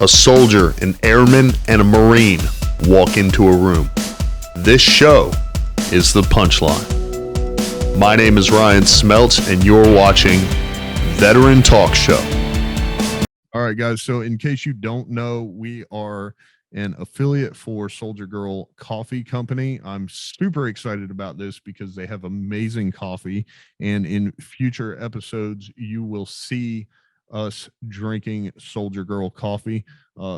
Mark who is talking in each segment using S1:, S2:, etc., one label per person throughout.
S1: a soldier, an airman, and a Marine walk into a room. This show is The Punchline. My name is Ryan Smeltz, and you're watching Veteran Talk Show.
S2: All right, guys. So in case you don't know, we are an affiliate for Soldier Girl Coffee Company. I'm super excited about this because they have amazing coffee. And in future episodes, you will see us drinking Soldier Girl coffee.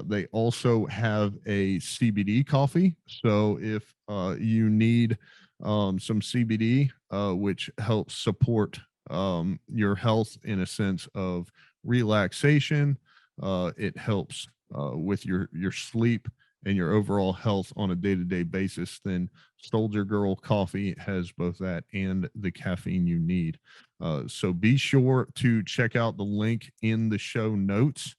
S2: They also have a CBD coffee. So if you need some CBD, which helps support your health in a sense of relaxation, it helps with your sleep and your overall health on a day-to-day basis, then Soldier Girl Coffee has both that and the caffeine you need. So be sure to check out the link in the show notes.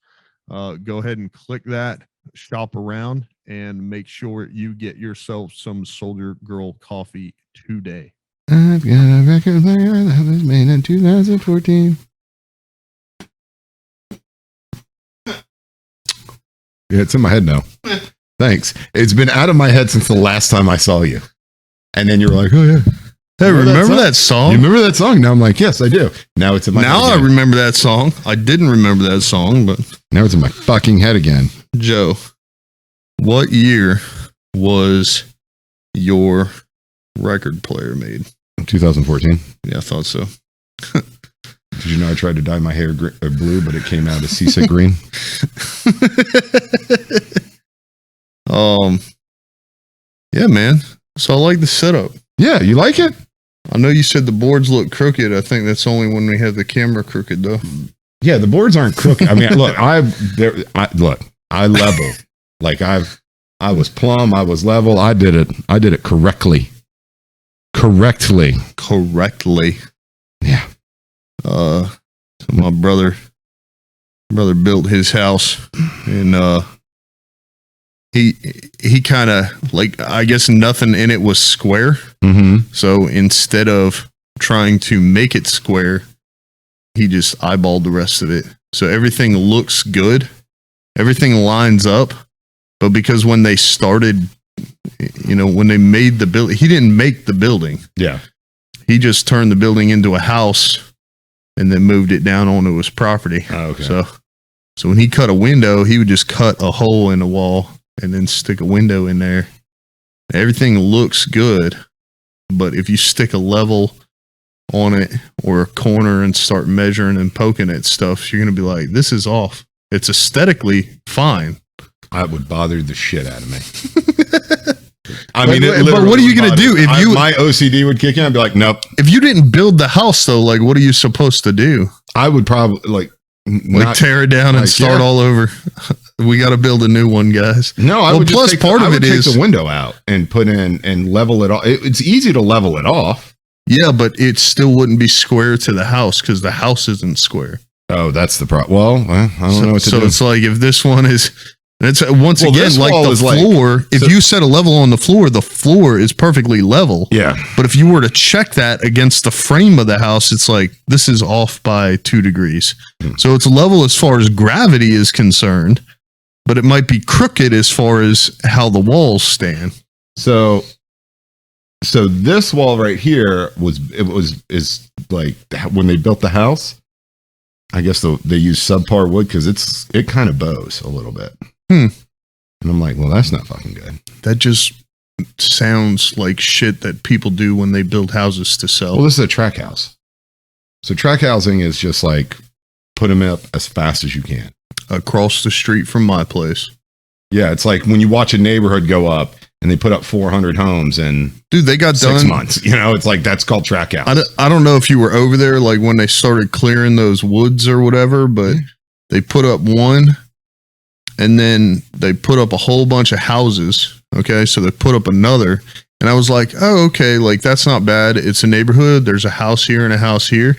S2: Go ahead and click that, shop around, and make sure you get yourself some Soldier Girl Coffee today.
S3: I've got a record player that was made in 2014. Yeah, it's in my head now. Thanks. It's been out of my head since the last time I saw you. And then you're like, oh, yeah.
S2: Hey, remember that song?
S3: You remember that song? Now I'm like, yes, I do. Now it's in my head.
S2: Now I remember that song. I didn't remember that song, but
S3: now it's in my fucking head again.
S2: Joe, what year was your record player made?
S3: 2014.
S2: Yeah, I thought so.
S3: Did you know I tried to dye my hair blue, but it came out as seasick green?
S2: Yeah, man. So I like the setup.
S3: Yeah, you like it?
S2: I know you said the boards look crooked. I think that's only when we have the camera crooked, though.
S3: Yeah, the boards aren't crooked. I mean, look, I level. Like I was plumb. I was level. I did it correctly. Correctly. Yeah.
S2: So my brother built his house, and he kind of, like, I guess nothing in it was square.
S3: Mm-hmm.
S2: So instead of trying to make it square, he just eyeballed the rest of it. So everything looks good. Everything lines up. But because when they started, when they made the building, he didn't make the building.
S3: Yeah.
S2: He just turned the building into a house and then moved it down onto his property.
S3: Oh, okay.
S2: So when he cut a window, he would just cut a hole in the wall and then stick a window in there. Everything looks good, but if you stick a level on it or a corner and start measuring and poking at stuff, you're going to be like, this is off. It's aesthetically fine.
S3: That would bother the shit out of me.
S2: But what are you going to do?
S3: My OCD would kick in. I'd be like, nope.
S2: If you didn't build the house, though, like, what are you supposed to do?
S3: I would probably
S2: tear it down and start all over. We got to build a new one, guys.
S3: No, I would
S2: plus
S3: just
S2: part of it is
S3: take the window out and put in and level it off. It's easy to level it off.
S2: Yeah, but it still wouldn't be square to the house because the house isn't square.
S3: Oh, that's the problem. Well, I don't know what to do.
S2: So it's like if this one is, it's once again like the floor. If you set a level on the floor is perfectly level.
S3: Yeah.
S2: But if you were to check that against the frame of the house, it's like this is off by 2 degrees. So it's level as far as gravity is concerned, but it might be crooked as far as how the walls stand.
S3: So this wall right here is like when they built the house. I guess they use subpar wood because it kind of bows a little bit. And I'm like, well, that's not fucking good.
S2: That just sounds like shit that people do when they build houses to sell.
S3: Well, this is a track house. So track housing is just like put them up as fast as you can.
S2: Across the street from my place.
S3: Yeah, it's like when you watch a neighborhood go up and they put up 400 homes in
S2: they got
S3: 6 months. It's like that's called track house.
S2: I don't know if you were over there like when they started clearing those woods or whatever, but they put up one and then they put up a whole bunch of houses. Okay, so they put up another. And I was like, oh, okay, like that's not bad. It's a neighborhood. There's a house here and a house here.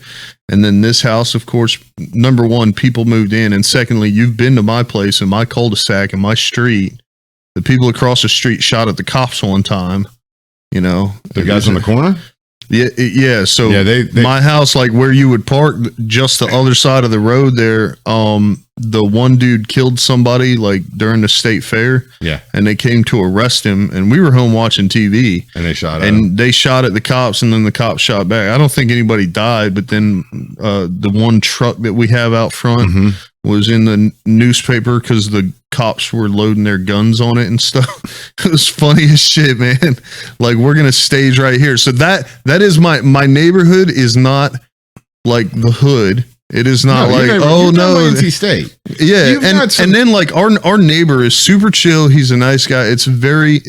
S2: And then this house, of course, number one, people moved in. And secondly, you've been to my place and my cul-de-sac and my street. The people across the street shot at the cops one time. The
S3: guys on the corner?
S2: Yeah. So
S3: they
S2: my house, like where you would park, just the other side of the road there. The one dude killed somebody like during the state fair.
S3: Yeah.
S2: And they came to arrest him, and we were home watching TV.
S3: And they shot at
S2: and
S3: him.
S2: they shot at the cops, and then the cops shot back. I don't think anybody died, but then the one truck that we have out front was in the newspaper because the cops were loading their guns on it and stuff. It was funny as shit, man. Like, we're gonna stage right here. So that is my neighborhood is not like the hood. It is not like, oh no,
S3: NC State.
S2: Yeah, and then like our neighbor is super chill. He's a nice guy. It's very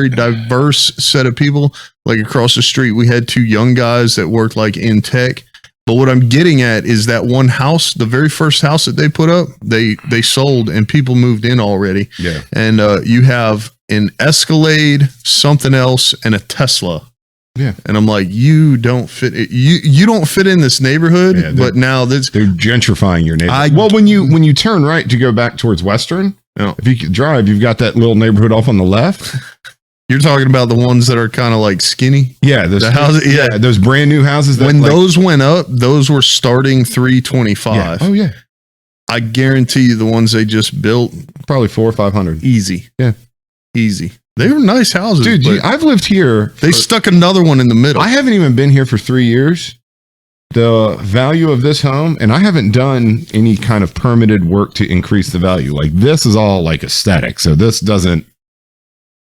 S2: diverse set of people. Like across the street, we had 2 young guys that worked like in tech. But what I'm getting at is that one house, the very first house that they put up, they sold and people moved in already.
S3: Yeah, and
S2: you have an Escalade, something else, and a Tesla.
S3: Yeah,
S2: and I'm like, you don't fit. You don't fit in this neighborhood. Yeah, but now they're
S3: gentrifying your neighborhood. Well, when you turn right to go back towards Western, if you could drive, you've got that little neighborhood off on the left.
S2: You're talking about the ones that are kind of like skinny.
S3: Yeah,
S2: the houses. Yeah,
S3: those brand new houses.
S2: When those went up, those were starting $325.
S3: Yeah. Oh yeah,
S2: I guarantee you, the ones they just built,
S3: probably $400 or $500.
S2: Easy.
S3: Yeah,
S2: easy. They were nice houses,
S3: dude. I've lived here.
S2: They stuck another one in the middle.
S3: I haven't even been here for 3 years. The value of this home, and I haven't done any kind of permitted work to increase the value. Like, this is all like aesthetic, so this doesn't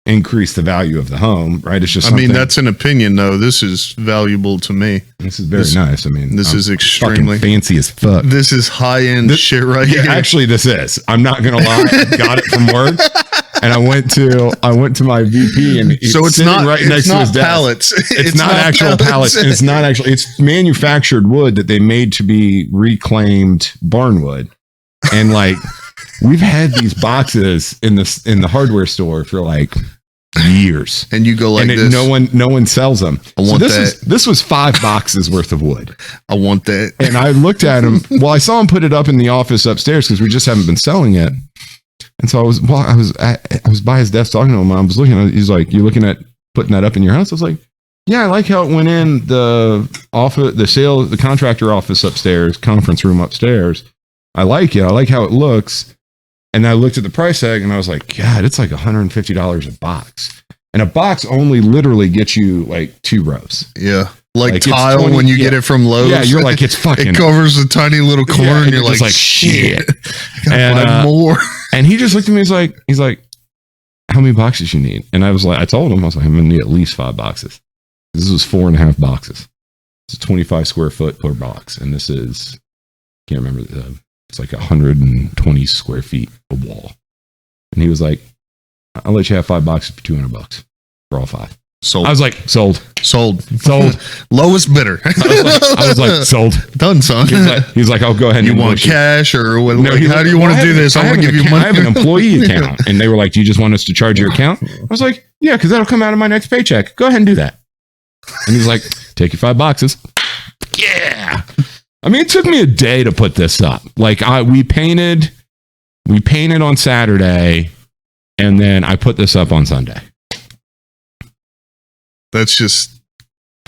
S3: increase the value of the home, right? It's just,
S2: I mean, that's an opinion though. This is valuable to me.
S3: This is very nice. I mean,
S2: this is extremely
S3: fancy as fuck.
S2: This is high end shit right here.
S3: Actually, this is. I'm not gonna lie. I got it from work. And I went to my VP, and
S2: so it's not
S3: right next to his desk.
S2: Pallets.
S3: It's not actual pallets. And it's not actually. It's manufactured wood that they made to be reclaimed barn wood. And like, we've had these boxes in the hardware store for like years.
S2: And you go like
S3: and
S2: this.
S3: No one sells them.
S2: I want that.
S3: This was 5 boxes worth of wood.
S2: I want that.
S3: And I looked at him. Well, I saw him put it up in the office upstairs because we just haven't been selling it. And so I was by his desk talking to him. I was looking at, he's like, "You looking at putting that up in your house?" I was like, "Yeah, I like how it went in the office, the contractor office upstairs, conference room upstairs. I like it. I like how it looks." And I looked at the price tag and I was like, God, it's like $150 a box. And a box only literally gets you like 2 rows.
S2: Yeah. Like tile 20, when you get it from Lowe's.
S3: Yeah, you're like, it's fucking.
S2: It covers a tiny little corner and you're like,
S3: shit.
S2: And buy more.
S3: And he just looked at me. He's like, how many boxes you need? And I was like, I told him, I was like, I'm going to need at least 5 boxes. This was 4.5 boxes. It's 25 square foot per box. And this is, can't remember, it's like 120 square feet of wall. And he was like, I'll let you have 5 boxes for $200 for all 5.
S2: Sold.
S3: I was like, sold.
S2: Lowest bidder.
S3: I was like, sold.
S2: Done, son.
S3: He's like, I'll go ahead.
S2: You want cash or what? No, how do you want to do this? I'm going to give you money.
S3: I have an employee account. And they were like, do you just want us to charge your account? I was like, yeah, because that'll come out of my next paycheck. Go ahead and do that. And he's like, take your 5 boxes. Yeah. I mean, it took me a day to put this up. Like, we painted on Saturday, and then I put this up on Sunday.
S2: That's just,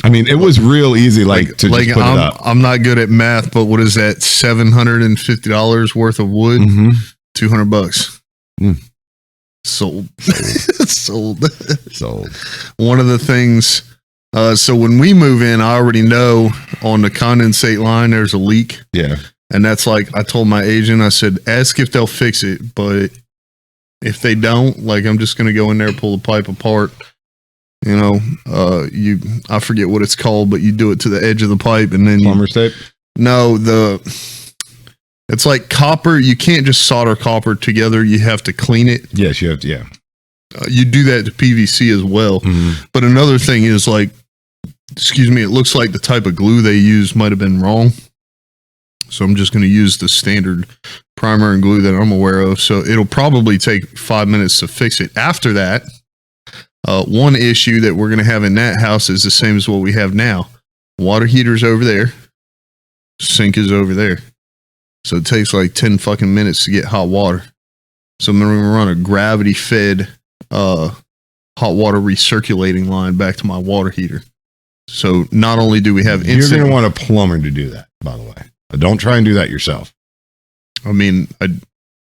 S3: I mean, it was real easy, to just put it up.
S2: I'm not good at math, but what is that? $750 worth of wood, $200. Sold. Sold. One of the things. So when we move in, I already know on the condensate line there's a leak.
S3: Yeah,
S2: and that's like, I told my agent, I said, ask if they'll fix it, but if they don't, like, I'm just gonna go in there, pull the pipe apart. You know, I forget what it's called, but you do it to the edge of the pipe and then
S3: plumber's tape.
S2: No, it's like copper. You can't just solder copper together. You have to clean it.
S3: Yes, you have to. Yeah,
S2: you do that to PVC as well. But another thing is, like, excuse me, it looks like the type of glue they use might have been wrong. So I'm just going to use the standard primer and glue that I'm aware of. So it'll probably take 5 minutes to fix it. After that. One issue that we're going to have in that house is the same as what we have now. Water heater's over there. Sink is over there. So it takes like 10 fucking minutes to get hot water. So I'm going to run a gravity fed hot water recirculating line back to my water heater. So not only do we have
S3: You're
S2: instant,
S3: going to want a plumber to do that, by the way. Don't try and do that yourself.
S2: I mean,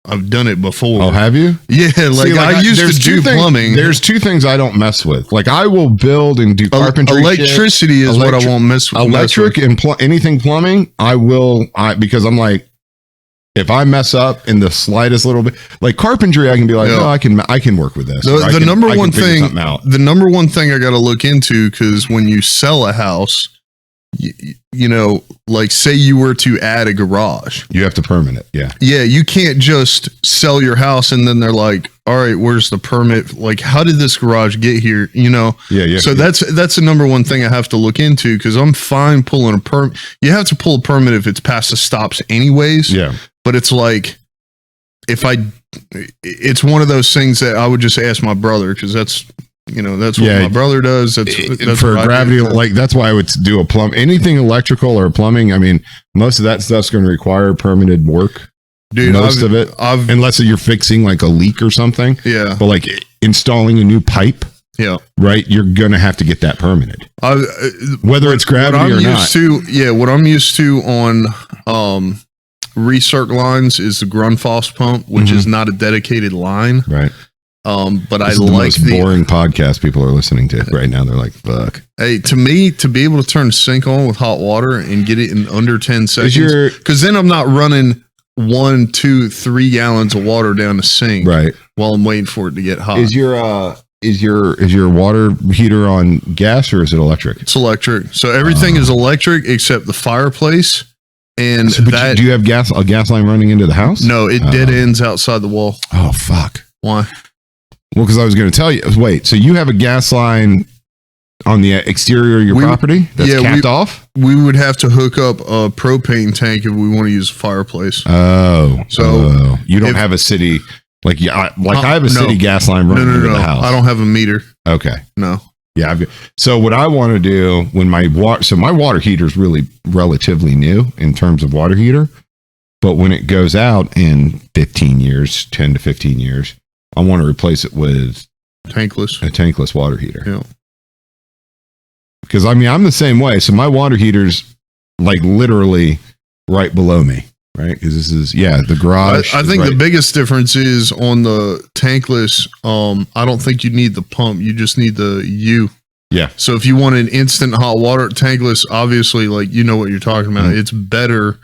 S2: I've done it before.
S3: Oh, have you?
S2: Yeah, like I used to do plumbing.
S3: There's two things I don't mess with. Like I will build and do carpentry.
S2: Electricity is what I won't mess with.
S3: Electric and anything plumbing, because I'm like, if I mess up in the slightest little bit, like carpentry, I can be like, no, I can work with this.
S2: The number one thing I got to look into, because when you sell a house, you know, like say you were to add a garage,
S3: you have to permit it.
S2: Yeah, you can't just sell your house and then they're like, all right, where's the permit? Like, how did this garage get here? You know?
S3: Yeah.
S2: So that's the number one thing I have to look into, because I'm fine pulling a permit. You have to pull a permit if it's past the stops anyways.
S3: Yeah.
S2: But it's like, it's one of those things that I would just ask my brother, because that's what my brother does. That's
S3: for gravity. Like that's why I would do anything electrical or plumbing. I mean, most of that stuff's going to require permitted work.
S2: Dude,
S3: most of it, unless you're fixing like a leak or something.
S2: Yeah.
S3: But like installing a new pipe.
S2: Yeah.
S3: Right. You're going to have to get that permitted. Whether it's gravity or not.
S2: What I'm used to on, recirc lines is the Grundfos pump, which is not a dedicated line.
S3: Right.
S2: But
S3: this
S2: I like
S3: the most boring podcast people are listening to right now. They're like, fuck.
S2: Hey, to me, to be able to turn the sink on with hot water and get it in under 10 seconds, because then I'm not running 1, 2, 3 gallons of water down the sink while I'm waiting for it to get hot.
S3: Is your water heater on gas or is it electric?
S2: It's electric. So everything is electric except the fireplace. And
S3: do you have a gas line running into the house?
S2: No, it dead ends outside the wall.
S3: Oh, fuck.
S2: Why?
S3: Well, because I was going to tell you. Wait, so you have a gas line on the exterior of your property that's capped off?
S2: We would have to hook up a propane tank if we want to use a fireplace.
S3: Oh, so you don't have a city I have a city gas line running into the house.
S2: I don't have a meter.
S3: Okay,
S2: no.
S3: Yeah. So what I want to do when my water heater is really relatively new in terms of water heater, but when it goes out in 15 years, 10 to 15 years, I want to replace it with a tankless water heater.
S2: Yeah.
S3: Because I mean, I'm the same way. So my water heater's like literally right below me, right? Because this is the garage.
S2: I think the biggest difference is on the tankless. I don't think you need the pump. You just need the U.
S3: Yeah.
S2: So if you want an instant hot water tankless, obviously, like you know what you're talking about. It's better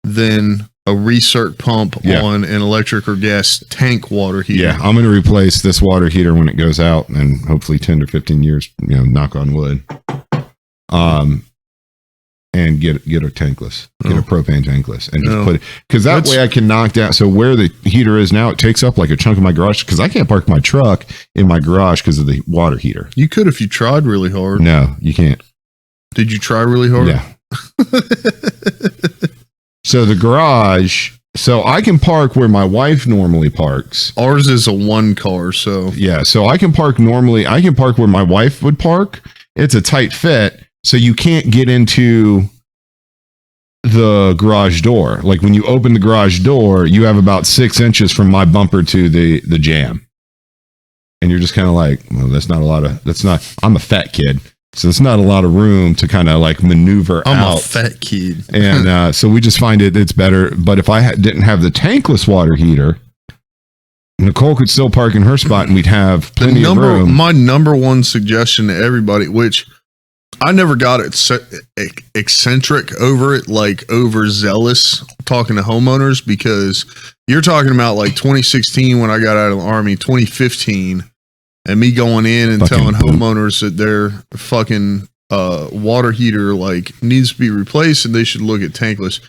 S2: than a recirc pump on an electric or gas tank water heater.
S3: Yeah, I'm going to replace this water heater when it goes out, and hopefully 10 to 15 years, knock on wood. And get a tankless, get a propane tankless, and just put it, because that way I can knock down. So where the heater is now, it takes up like a chunk of my garage, because I can't park my truck in my garage because of the water heater.
S2: You could if you tried really hard.
S3: No, you can't.
S2: Did you try really hard?
S3: Yeah. So the garage, so I can park where my wife normally parks.
S2: Ours is a 1 car, so
S3: yeah. So I can park where my wife would park. It's a tight fit. So you can't get into the garage door. Like when you open the garage door, you have about 6 inches from my bumper to the jam. And you're just kind of like, well, I'm a fat kid. So it's not a lot of room to kind of like maneuver
S2: I'm
S3: out.
S2: a fat kid.
S3: And so we just find it's better. But if I didn't have the tankless water heater, Nicole could still park in her spot and we'd have plenty of room.
S2: My number one suggestion to everybody, which I never got eccentric over it, like overzealous talking to homeowners, because you're talking about like 2016 when I got out of the Army, 2015, and me going in and telling homeowners that their fucking water heater like needs to be replaced and they should look at tankless.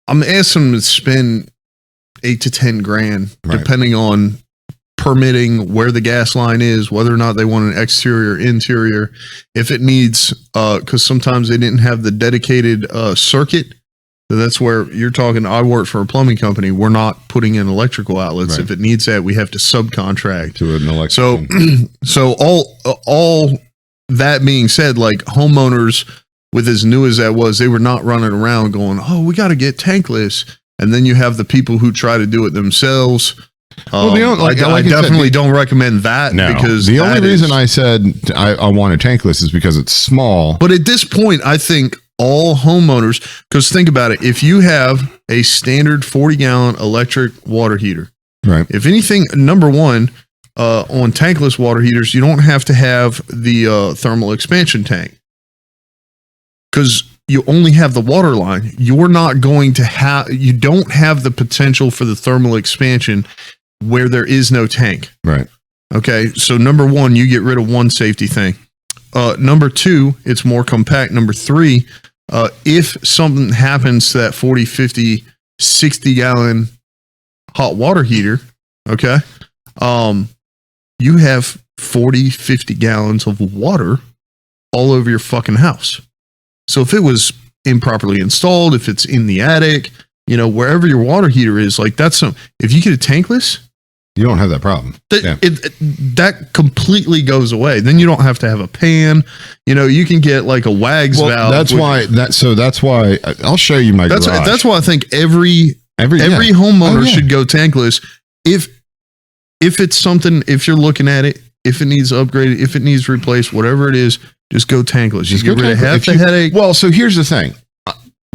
S2: I'm asking them to spend $8 to 10 grand, depending on permitting, where the gas line is, whether or not they want an exterior, interior, if it needs, because sometimes they didn't have the dedicated circuit. So that's where you're talking. I work for a plumbing company. We're not putting in electrical outlets. If it needs that, we have to subcontract
S3: to an electrician.
S2: So all that being said, like homeowners, with as new as that was, they were not running around going, "Oh, we got to get tankless." And then you have the people who try to do it themselves. I definitely don't recommend that because
S3: the only reason I said I want a tankless is because it's small.
S2: But at this point, I think all homeowners, because think about it, if you have a standard 40-gallon electric water heater,
S3: right?
S2: If anything, number one, on tankless water heaters, you don't have to have the thermal expansion tank because you only have the water line. You're not going to have, you don't have the potential for the thermal expansion where there is no tank.
S3: Right.
S2: Okay. So number one, you get rid of one safety thing. Number two, it's more compact. Number three, if something happens to that 40, 50, 60 gallon hot water heater, okay, you have 40, 50 gallons of water all over your fucking house. So if it was improperly installed, if it's in the attic, wherever your water heater is, like if you get a tankless,
S3: you don't have that problem.
S2: That completely goes away. Then you don't have to have a pan. You can get like a WAGS valve.
S3: That's why I'll show you my garage.
S2: That's why I think every homeowner should go tankless. If it's something, if you're looking at it, if it needs upgraded, if it needs replaced, whatever it is, just go tankless. Just get rid of half the headache.
S3: Well, so here's the thing.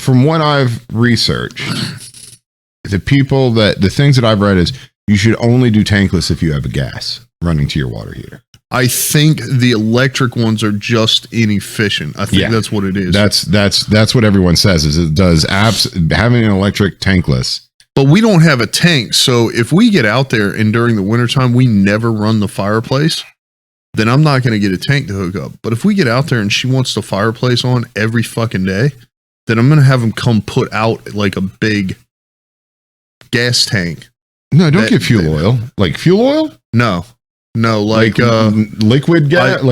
S3: From what I've researched, the things that I've read is you should only do tankless if you have a gas running to your water heater.
S2: I think the electric ones are just inefficient. I think that's what it is.
S3: That's what everyone says. Is it does having an electric tankless.
S2: But we don't have a tank, so if we get out there and during the wintertime we never run the fireplace, then I'm not going to get a tank to hook up. But if we get out there and she wants the fireplace on every fucking day, then I'm going to have them come put out like a big gas tank.
S3: No, don't get fuel oil. Like fuel oil?
S2: No, like
S3: liquid gas.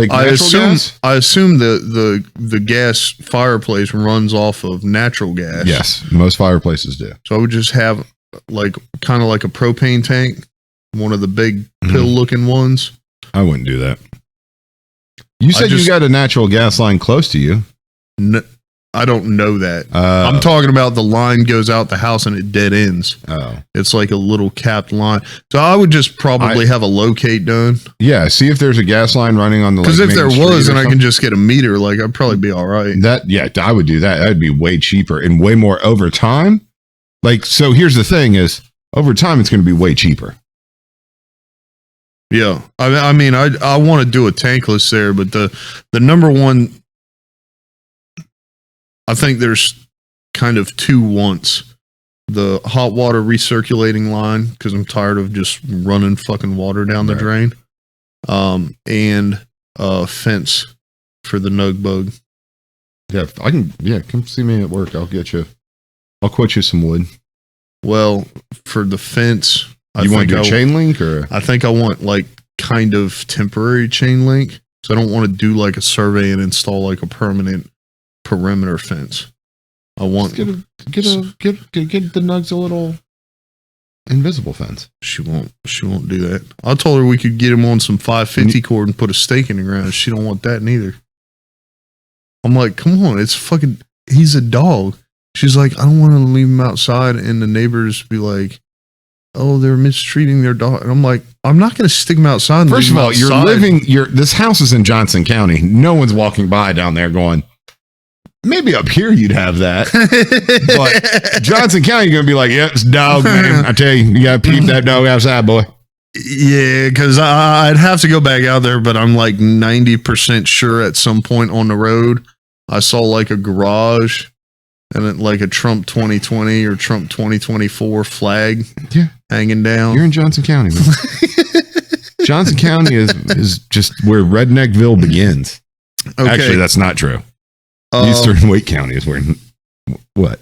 S3: I
S2: assume the gas fireplace runs off of natural gas.
S3: Yes, most fireplaces do.
S2: So I would just have kind of like a propane tank, one of the big pill-looking ones.
S3: I wouldn't do that. You said you got a natural gas line close to you.
S2: No, I don't know that. I'm talking about the line goes out the house and it dead ends.
S3: Oh.
S2: It's like a little capped line. So I would just probably have a locate done.
S3: Yeah, see if there's a gas line running on the
S2: because if there was, and I can just get a meter, I'd probably be all right.
S3: I would do that. That'd be way cheaper and way more over time. So here's the thing is, over time, it's going to be way cheaper.
S2: Yeah. I mean, I want to do a tankless there, but the number one, I think there's kind of two wants. The hot water recirculating line, because I'm tired of just running fucking water down the drain. And fence for the nug bug.
S3: Yeah, come see me at work. I'll quote you some wood.
S2: Well, for the fence,
S3: you want to do chain link, or
S2: I think I want kind of temporary chain link. So I don't want to do a survey and install a permanent perimeter fence. I want
S3: get the nugs a little invisible fence.
S2: She won't do that. I told her we could get him on some 550 cord and put a stake in the ground. She don't want that neither. I'm like, come on, he's a dog. She's like, I don't want to leave him outside and the neighbors be like, oh, they're mistreating their dog. And I'm like, I'm not going to stick him outside.
S3: First of all, this house is in Johnson County. No one's walking by down there going, maybe up here you'd have that. But Johnson County, you're going to be like, yeah, it's dog, man. I tell you, you got to peep that dog outside, boy.
S2: Yeah, because I'd have to go back out there, but I'm 90% sure at some point on the road, I saw a garage and a Trump 2020 or Trump 2024 flag hanging down.
S3: You're in Johnson County, man. Johnson County is just where Redneckville begins. Okay. Actually, that's not true. Eastern Wake County is where. What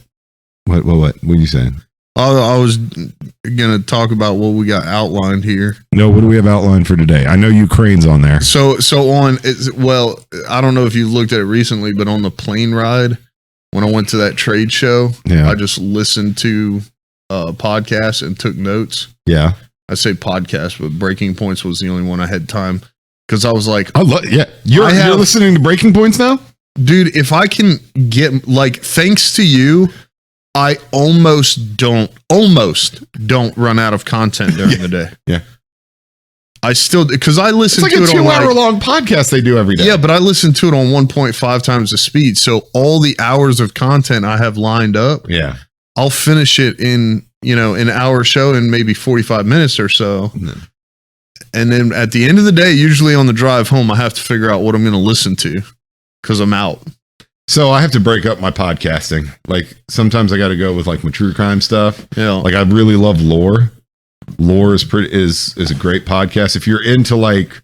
S3: are you saying?
S2: I was going to talk about what we got outlined here.
S3: No, what do we have outlined for today? I know Ukraine's on there.
S2: So I don't know if you looked at it recently, but on the plane ride, when I went to that trade show, I just listened to podcasts and took notes.
S3: Yeah. I
S2: say podcast, but Breaking Points was the only one I had time. Because I was like,
S3: you're listening to Breaking Points now?
S2: Dude, if I can get, thanks to you, I almost don't run out of content during the day.
S3: Yeah.
S2: I still, because I listen
S3: It's
S2: to
S3: like
S2: it
S3: a 2
S2: on
S3: hour long podcast they do every day.
S2: Yeah, but I listen to it on 1.5 times the speed. So all the hours of content I have lined up,
S3: Yeah.
S2: I'll finish it in, an hour show in maybe 45 minutes or so. And then at the end of the day, usually on the drive home, I have to figure out what I'm going to listen to because I'm out.
S3: So I have to break up my podcasting. Like sometimes I got to go with like my true crime stuff.
S2: Yeah.
S3: Like I really love Lore. Lore is a great podcast. If you're into like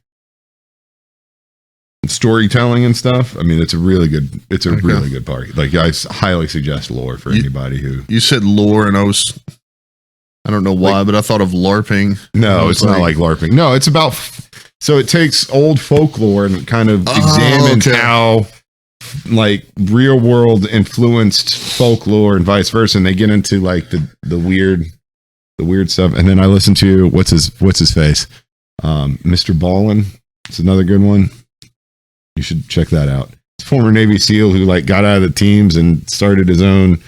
S3: storytelling and stuff, I mean, it's a really good party. Like I highly suggest Lore for anybody who.
S2: You said lore, and I don't know why, but I thought of LARPing.
S3: No, it's not like LARPing. No, it's about. So it takes old folklore and kind of examines how like real world influenced folklore and vice versa, and they get into like the weird stuff. And then I listen to what's his face, Mr. Ballin. It's another good one. You should check that out. It's a former Navy SEAL who like got out of the teams and started his own.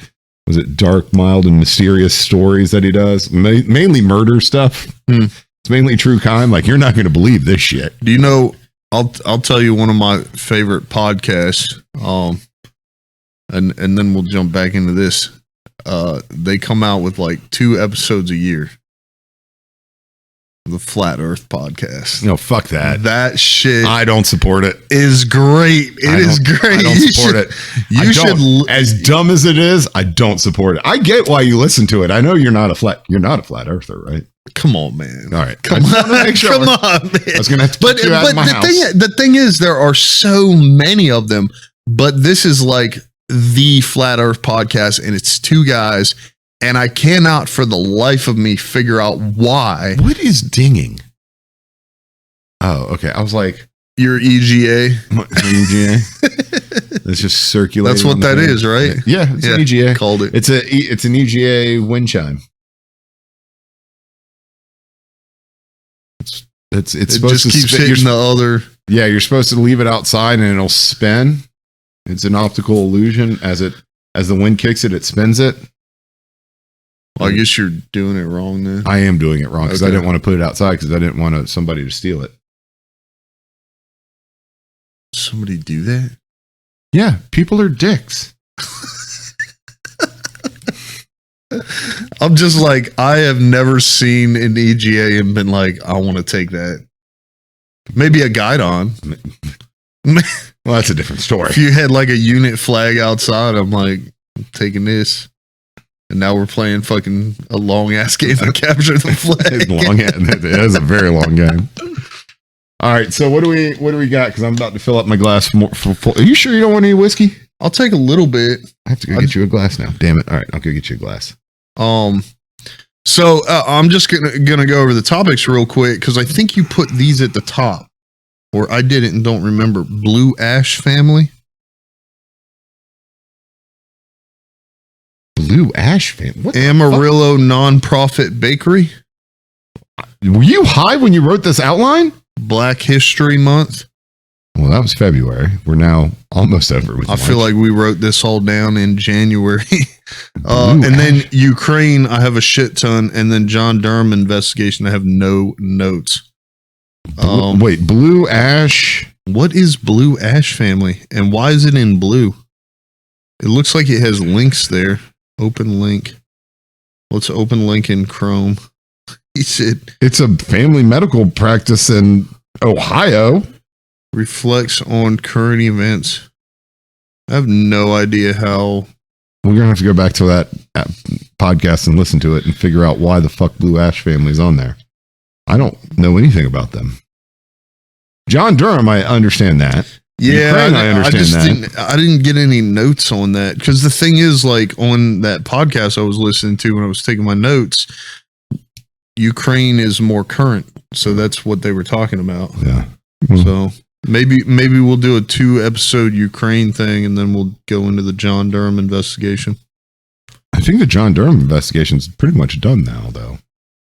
S3: Was it dark, mild, and mysterious stories that he does? Mainly murder stuff. It's mainly true crime. Like you're not going to believe this shit.
S2: Do you know? I'll tell you one of my favorite podcasts. And then we'll jump back into this. They come out with like 2 episodes a year. The Flat Earth podcast.
S3: No, fuck that.
S2: That shit.
S3: I don't support it.
S2: Is great. It is great.
S3: I don't support it. You should. As dumb as it is, I don't support it. I get why you listen to it. I know you're not a flat earther, right?
S2: Come on, man.
S3: All right.
S2: Come on, man. I
S3: was gonna have to put you out of my house.
S2: The thing is, there are so many of them, but this is like the Flat Earth podcast, and it's 2 guys. And I cannot for the life of me figure out why.
S3: What is dinging? Oh, okay. I was like,
S2: your EGA.
S3: EGA. It's just circulating.
S2: That's what that is, right?
S3: Yeah, it's an EGA.
S2: Called it.
S3: It's an EGA wind chime. It's supposed
S2: just
S3: to
S2: keeps hitting the other.
S3: Yeah, you're supposed to leave it outside and it'll spin. It's an optical illusion. As the wind kicks it, it spins it.
S2: Well, I guess you're doing it wrong then.
S3: I am doing it wrong because I didn't want to put it outside because I didn't want somebody to steal it.
S2: Somebody do that?
S3: Yeah, people are dicks.
S2: I'm just like, I have never seen an EGA and been like, I want to take that. Maybe a guidon.
S3: Well, that's a different story.
S2: If you had like a unit flag outside, I'm like, I'm taking this. And now we're playing fucking a long ass game to capture the flag.
S3: It is a very long game. All right, so what do we got? Because I'm about to fill up my glass more full. Are you sure you don't want any whiskey?
S2: I'll take a little bit.
S3: I have to go get you a glass now. Damn it! All right, I'll go get you a glass.
S2: So I'm just gonna go over the topics real quick because I think you put these at the top, or I didn't and don't remember. Blue Ash family.
S3: Blue Ash family. What
S2: Amarillo nonprofit bakery.
S3: Were you high when you wrote this outline?
S2: Black History Month.
S3: Well, that was February. We're now almost over with.
S2: I feel like we wrote this all down in January. And then Ukraine, I have a shit ton. And then John Durham investigation, I have no notes.
S3: Wait, Blue Ash.
S2: What is Blue Ash family? And why is it in blue? It looks like it has links there. Open link. Let's open link in Chrome. He said
S3: it's a family medical practice in Ohio.
S2: Reflects on current events. I have no idea how.
S3: We're gonna have to go back to that podcast and listen to it and figure out why the fuck Blue Ash family's on there. I don't know anything about them. John Durham, I understand that.
S2: Yeah,
S3: Ukraine, I understand that.
S2: I didn't get any notes on that because the thing is, like on that podcast I was listening to when I was taking my notes, Ukraine is more current, so that's what they were talking about.
S3: Yeah.
S2: So maybe we'll do a 2-episode Ukraine thing, and then we'll go into the John Durham investigation.
S3: I think the John Durham investigation is pretty much done now, though.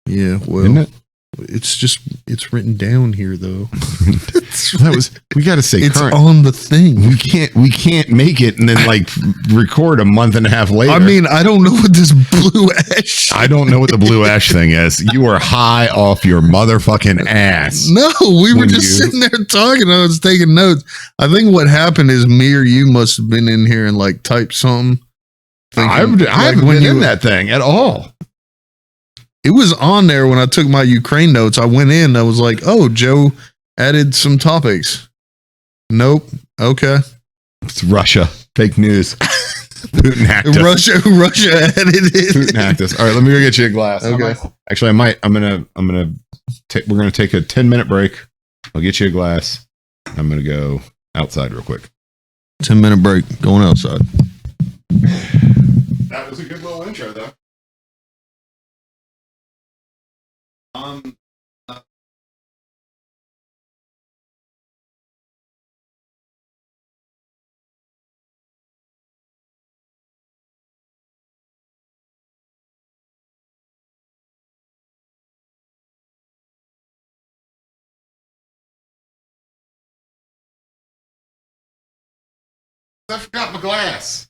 S2: Yeah, well,
S3: isn't it?
S2: It's written down here though.
S3: We got to say
S2: It's
S3: current.
S2: on the thing.
S3: We can't make it and then like record a month and a half later.
S2: I mean, I don't know what this blue ash.
S3: I don't know what the blue ash thing is. You are high off your motherfucking ass.
S2: No, we were
S3: When
S2: just
S3: you-
S2: sitting there talking. I was taking notes. I think what happened is me or you must have been in here and like typed something.
S3: I
S2: Thinking,
S3: haven't been in that thing at all.
S2: It was on there when I took my Ukraine notes. I went in. I was like, "Oh, Joe added some topics." Nope. Okay.
S3: It's Russia. Fake news. Putin hacked us.
S2: Russia added it.
S3: Putin hacked us. All right, let me go get you a glass.
S2: Okay.
S3: We're gonna take a 10-minute break. I'll get you a glass. I'm gonna go outside real quick.
S2: 10-minute break. Going outside.
S3: That was a good little intro, though. I forgot my glass.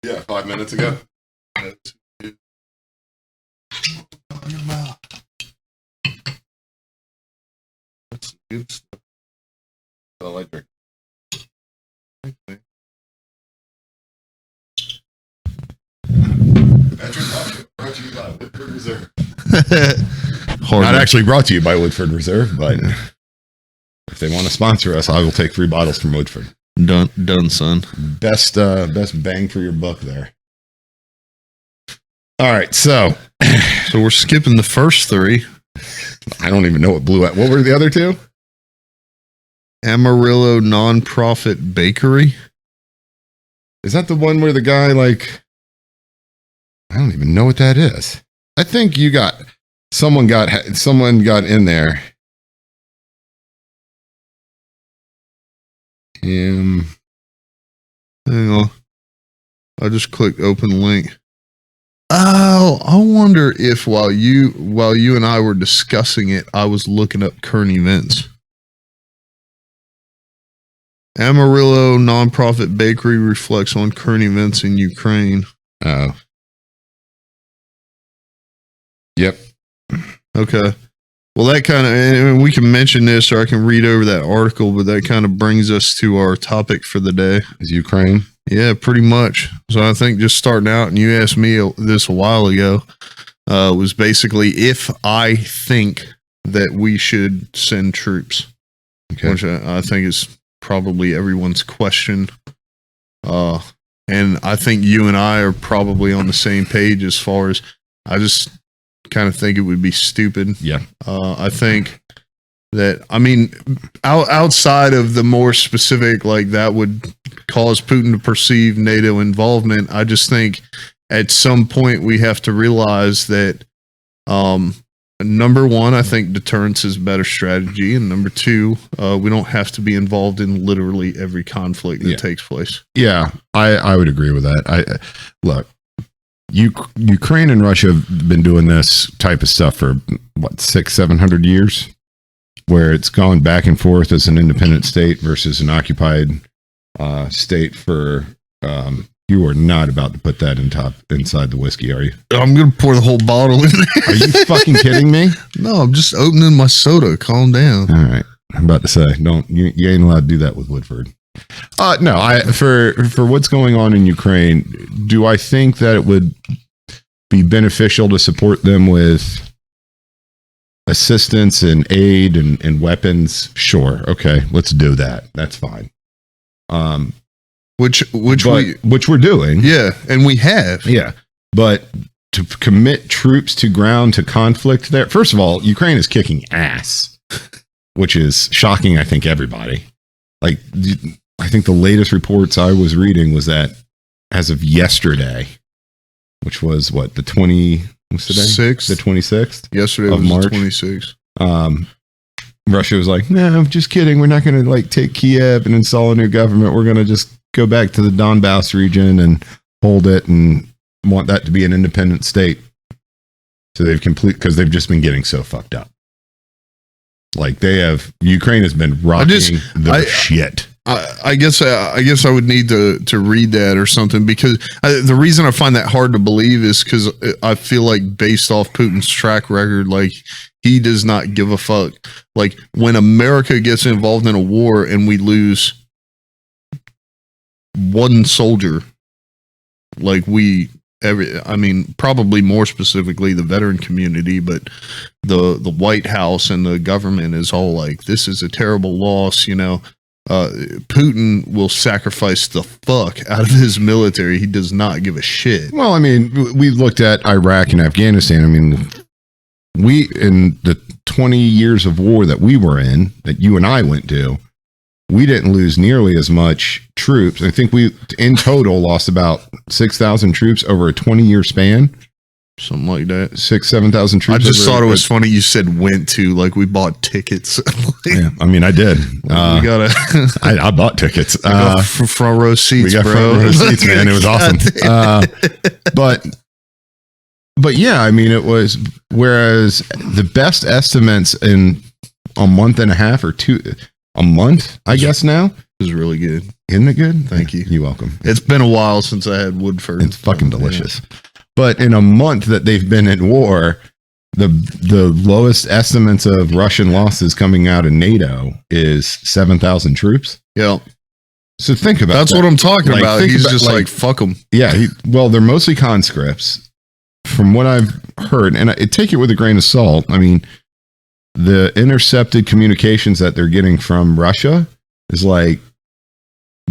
S3: Yeah, 5 minutes ago.
S2: That's good stuff.
S3: Electric. Brought to you by Woodford Reserve. Not actually brought to you by Woodford Reserve, but if they want to sponsor us, I will take 3 bottles from Woodford.
S2: Done, son.
S3: Best bang for your buck there. All right, so
S2: we're skipping the first 3.
S3: I don't even know what blew out. What were the other 2?
S2: Amarillo Nonprofit Bakery.
S3: Is that the one where the guy, like, I don't even know what that is. I think someone got in there.
S2: Hang on. I just clicked open link. Oh, I wonder if while you and I were discussing it, I was looking up current events. Amarillo Nonprofit Bakery reflects on current events in Ukraine.
S3: Oh. Yep.
S2: Okay. Well, that kind of, and we can mention this, or I can read over that article, but that kind of brings us to our topic for the day.
S3: Is Ukraine?
S2: Yeah, pretty much. So I think just starting out, and you asked me this a while ago, was basically if I think that we should send troops, which I think is probably everyone's question. And I think you and I are probably on the same page as far as I just kind of think it would be stupid.
S3: Yeah.
S2: I think that, I mean, outside of the more specific, like that would cause Putin to perceive NATO involvement, I just think at some point we have to realize that, number one, I think deterrence is a better strategy. And number 2, we don't have to be involved in literally every conflict that takes place.
S3: Yeah, I would agree with that. Look, Ukraine and Russia have been doing this type of stuff for what, 600-700 years, where it's gone back and forth as an independent state versus an occupied state. For you are not about to put that inside the whiskey, are you?
S2: I'm gonna pour the whole bottle in there.
S3: Are you fucking kidding me?
S2: No, I'm just opening my soda. Calm down.
S3: All right, I'm about to say, you ain't allowed to do that with Woodford. No, for what's going on in Ukraine, do I think that it would be beneficial to support them with assistance and aid and weapons? Sure. Okay, let's do that. That's fine. Which we're doing.
S2: Yeah, and we have.
S3: Yeah. But to commit troops to ground to conflict there, first of all, Ukraine is kicking ass, which is shocking, I think, everybody. Like, I think the latest reports I was reading was that as of yesterday, which was what, the 26th? The 26th?
S2: Yesterday
S3: of
S2: was
S3: March.
S2: The 26th.
S3: Russia was like, no, I'm just kidding. We're not going to like take Kiev and install a new government. We're going to just go back to the Donbass region and hold it and want that to be an independent state. So because they've just been getting so fucked up. Like Ukraine has been rocking shit.
S2: I guess I would need to read that or something, because the reason I find that hard to believe is because I feel like based off Putin's track record, like he does not give a fuck. Like when America gets involved in a war and we lose one soldier, like probably more specifically the veteran community, but the White House and the government is all like, this is a terrible loss, Putin will sacrifice the fuck out of his military. He does not give a shit.
S3: Well, I mean, we looked at Iraq and Afghanistan. I mean, in the 20 years of war that we were in, that you and I went to, we didn't lose nearly as much troops. I think we, in total, lost about 6,000 troops over a 20-year span.
S2: Something like that.
S3: 6,000-7,000 troops.
S2: I just thought it was funny you said went to, like we bought tickets.
S3: Yeah, I mean, I did.
S2: We got
S3: I bought tickets.
S2: Front row seats,
S3: we got
S2: bro.
S3: Front row seats, man. It was awesome. But yeah, I mean, it was, whereas the best estimates in a month and a half or a month, I guess now,
S2: It was really good.
S3: Isn't it good?
S2: Thank you.
S3: You're welcome.
S2: It's been a while since I had Woodford.
S3: It's fucking delicious. But in a month that they've been at war, the lowest estimates of Russian losses coming out of NATO is 7,000 troops.
S2: Yeah.
S3: So think about
S2: that's
S3: that.
S2: what I'm talking
S3: Like,
S2: about.
S3: think
S2: He's
S3: about,
S2: just
S3: like,
S2: like fuck them.
S3: Yeah. Well, they're mostly conscripts from what I've heard. And I take it with a grain of salt. I mean, the intercepted communications that they're getting from Russia is like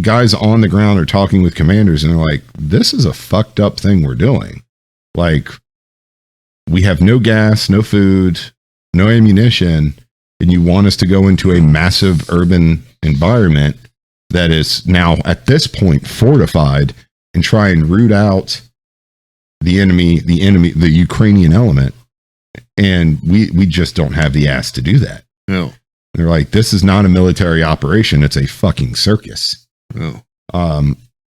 S3: guys on the ground are talking with commanders and they're like, this is a fucked up thing we're doing. Like, we have no gas, no food, no ammunition, and you want us to go into a massive urban environment that is now at this point fortified and try and root out the Ukrainian element. And we just don't have the ass to do that.
S2: No.
S3: They're like, this is not a military operation. It's a fucking circus.
S2: No.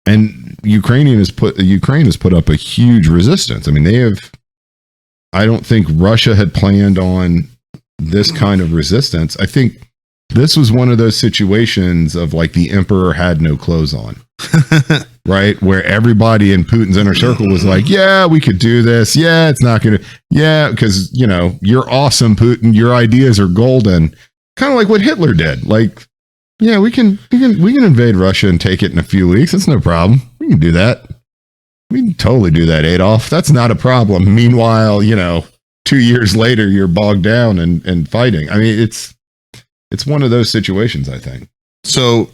S3: And Ukraine has put up a huge resistance. I mean, I don't think Russia had planned on this kind of resistance. I think this was one of those situations of like the emperor had no clothes on. Right? Where everybody in Putin's inner circle was like, yeah, we could do this. Yeah, it's not going to. Yeah, because, you're awesome, Putin. Your ideas are golden. Kind of like what Hitler did. Like, yeah, we can invade Russia and take it in a few weeks. It's no problem. We can do that. We can totally do that, Adolf. That's not a problem. Meanwhile, 2 years later, you're bogged down and fighting. I mean, it's one of those situations, I think.
S2: So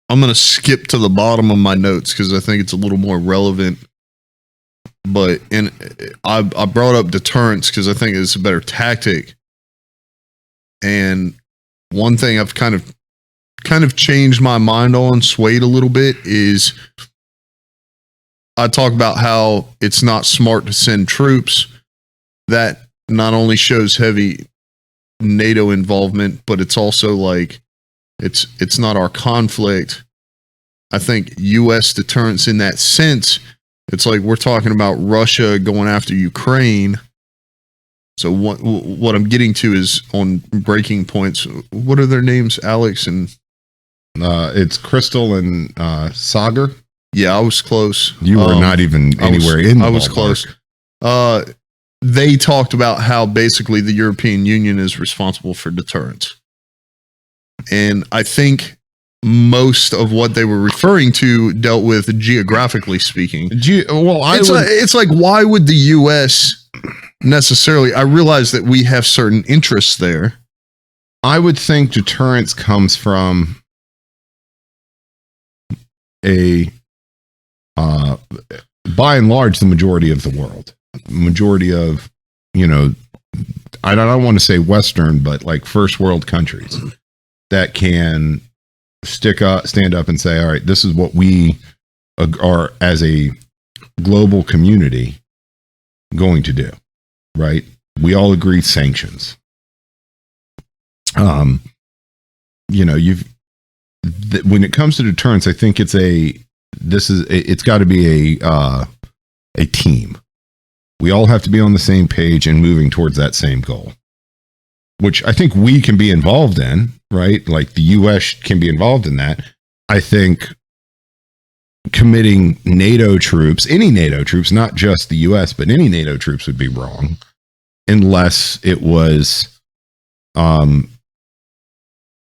S2: I'm going to skip to the bottom of my notes because I think it's a little more relevant. But I brought up deterrence because I think it's a better tactic. And one thing I've kind of changed my mind on, swayed a little bit, is I talk about how it's not smart to send troops. That not only shows heavy NATO involvement, but it's also like it's not our conflict. I think U.S. deterrence in that sense, it's like we're talking about Russia going after Ukraine. So what I'm getting to is on breaking points. What are their names? Alex and
S3: it's Crystal and Sagar.
S2: Yeah, I was close.
S3: You were not even anywhere in the
S2: I was close. They talked about how basically the European Union is responsible for deterrence. And I think most of what they were referring to dealt with geographically speaking. It's like, why would the U.S. necessarily? I realize that we have certain interests there.
S3: I would think deterrence comes from by and large, the majority of the world. Majority of, I don't want to say Western, but like first world countries that can stand up and say, all right, this is what we are as a global community going to do, right? We all agree sanctions. When it comes to deterrence, I think it's got to be a team. We all have to be on the same page and moving towards that same goal, which I think we can be involved in, right? Like the U.S. can be involved in that. I think committing NATO troops, any NATO troops, not just the U.S., but any NATO troops would be wrong unless it was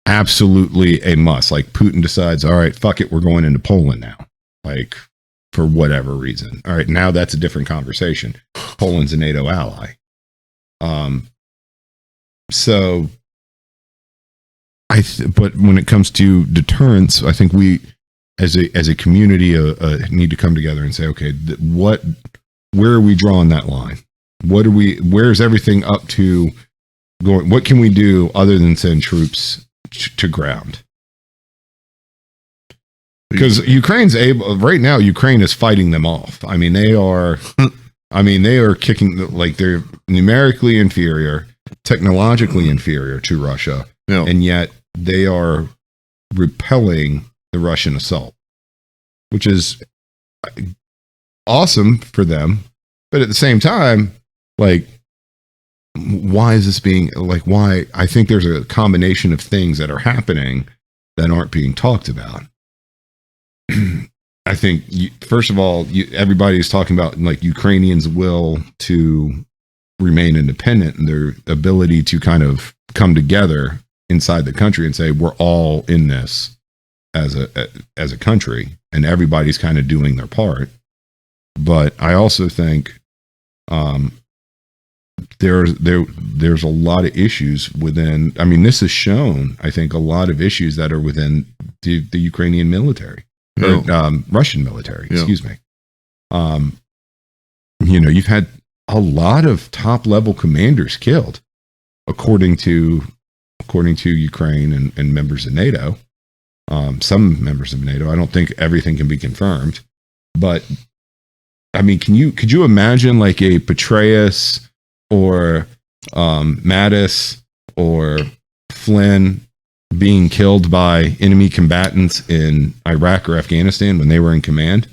S3: absolutely a must. Like Putin decides, all right, fuck it, we're going into Poland now. Like, for whatever reason. All right, now that's a different conversation. Poland's a NATO ally. So, but when it comes to deterrence, I think we, as a community, need to come together and say, okay, where are we drawing that line? Where's everything up to going? What can we do other than send troops to ground? Because Ukraine's able right now. Ukraine is fighting them off. I mean, they are kicking, like, they're numerically inferior, technologically inferior to Russia, and yet they are repelling the Russian assault, which is awesome for them. But at the same time, like, why is this being like? Why? I think there's a combination of things that are happening that aren't being talked about. I think, first of all, everybody's talking about like Ukrainians' will to remain independent and their ability to kind of come together inside the country and say, we're all in this as a country, and everybody's kind of doing their part. But I also think there's a lot of issues within. I mean, this has shown, I think, a lot of issues that are within the Ukrainian military or Russian military. Excuse me. You've had a lot of top level commanders killed, according to Ukraine and members of NATO. Some members of NATO. I don't think everything can be confirmed, but I mean, could you imagine like a Petraeus or Mattis or Flynn being killed by enemy combatants in Iraq or Afghanistan when they were in command?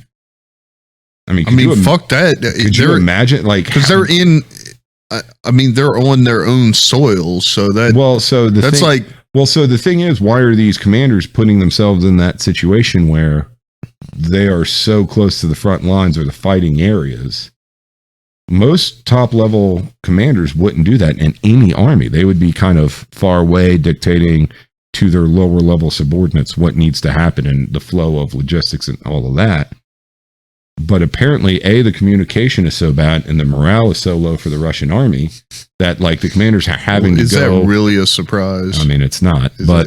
S3: I mean,
S2: fuck that.
S3: Could you imagine, like,
S2: because they're in? I mean, they're on their own soil, so that
S3: so the thing is, why are these commanders putting themselves in that situation where they are so close to the front lines or the fighting areas? Most top level commanders wouldn't do that in any army. They would be kind of far away, dictating to their lower level subordinates what needs to happen and the flow of logistics and all of that. But apparently, the communication is so bad and the morale is so low for the Russian army that, like, the commanders are having to go.
S2: Is that really a surprise?
S3: I mean, it's not. There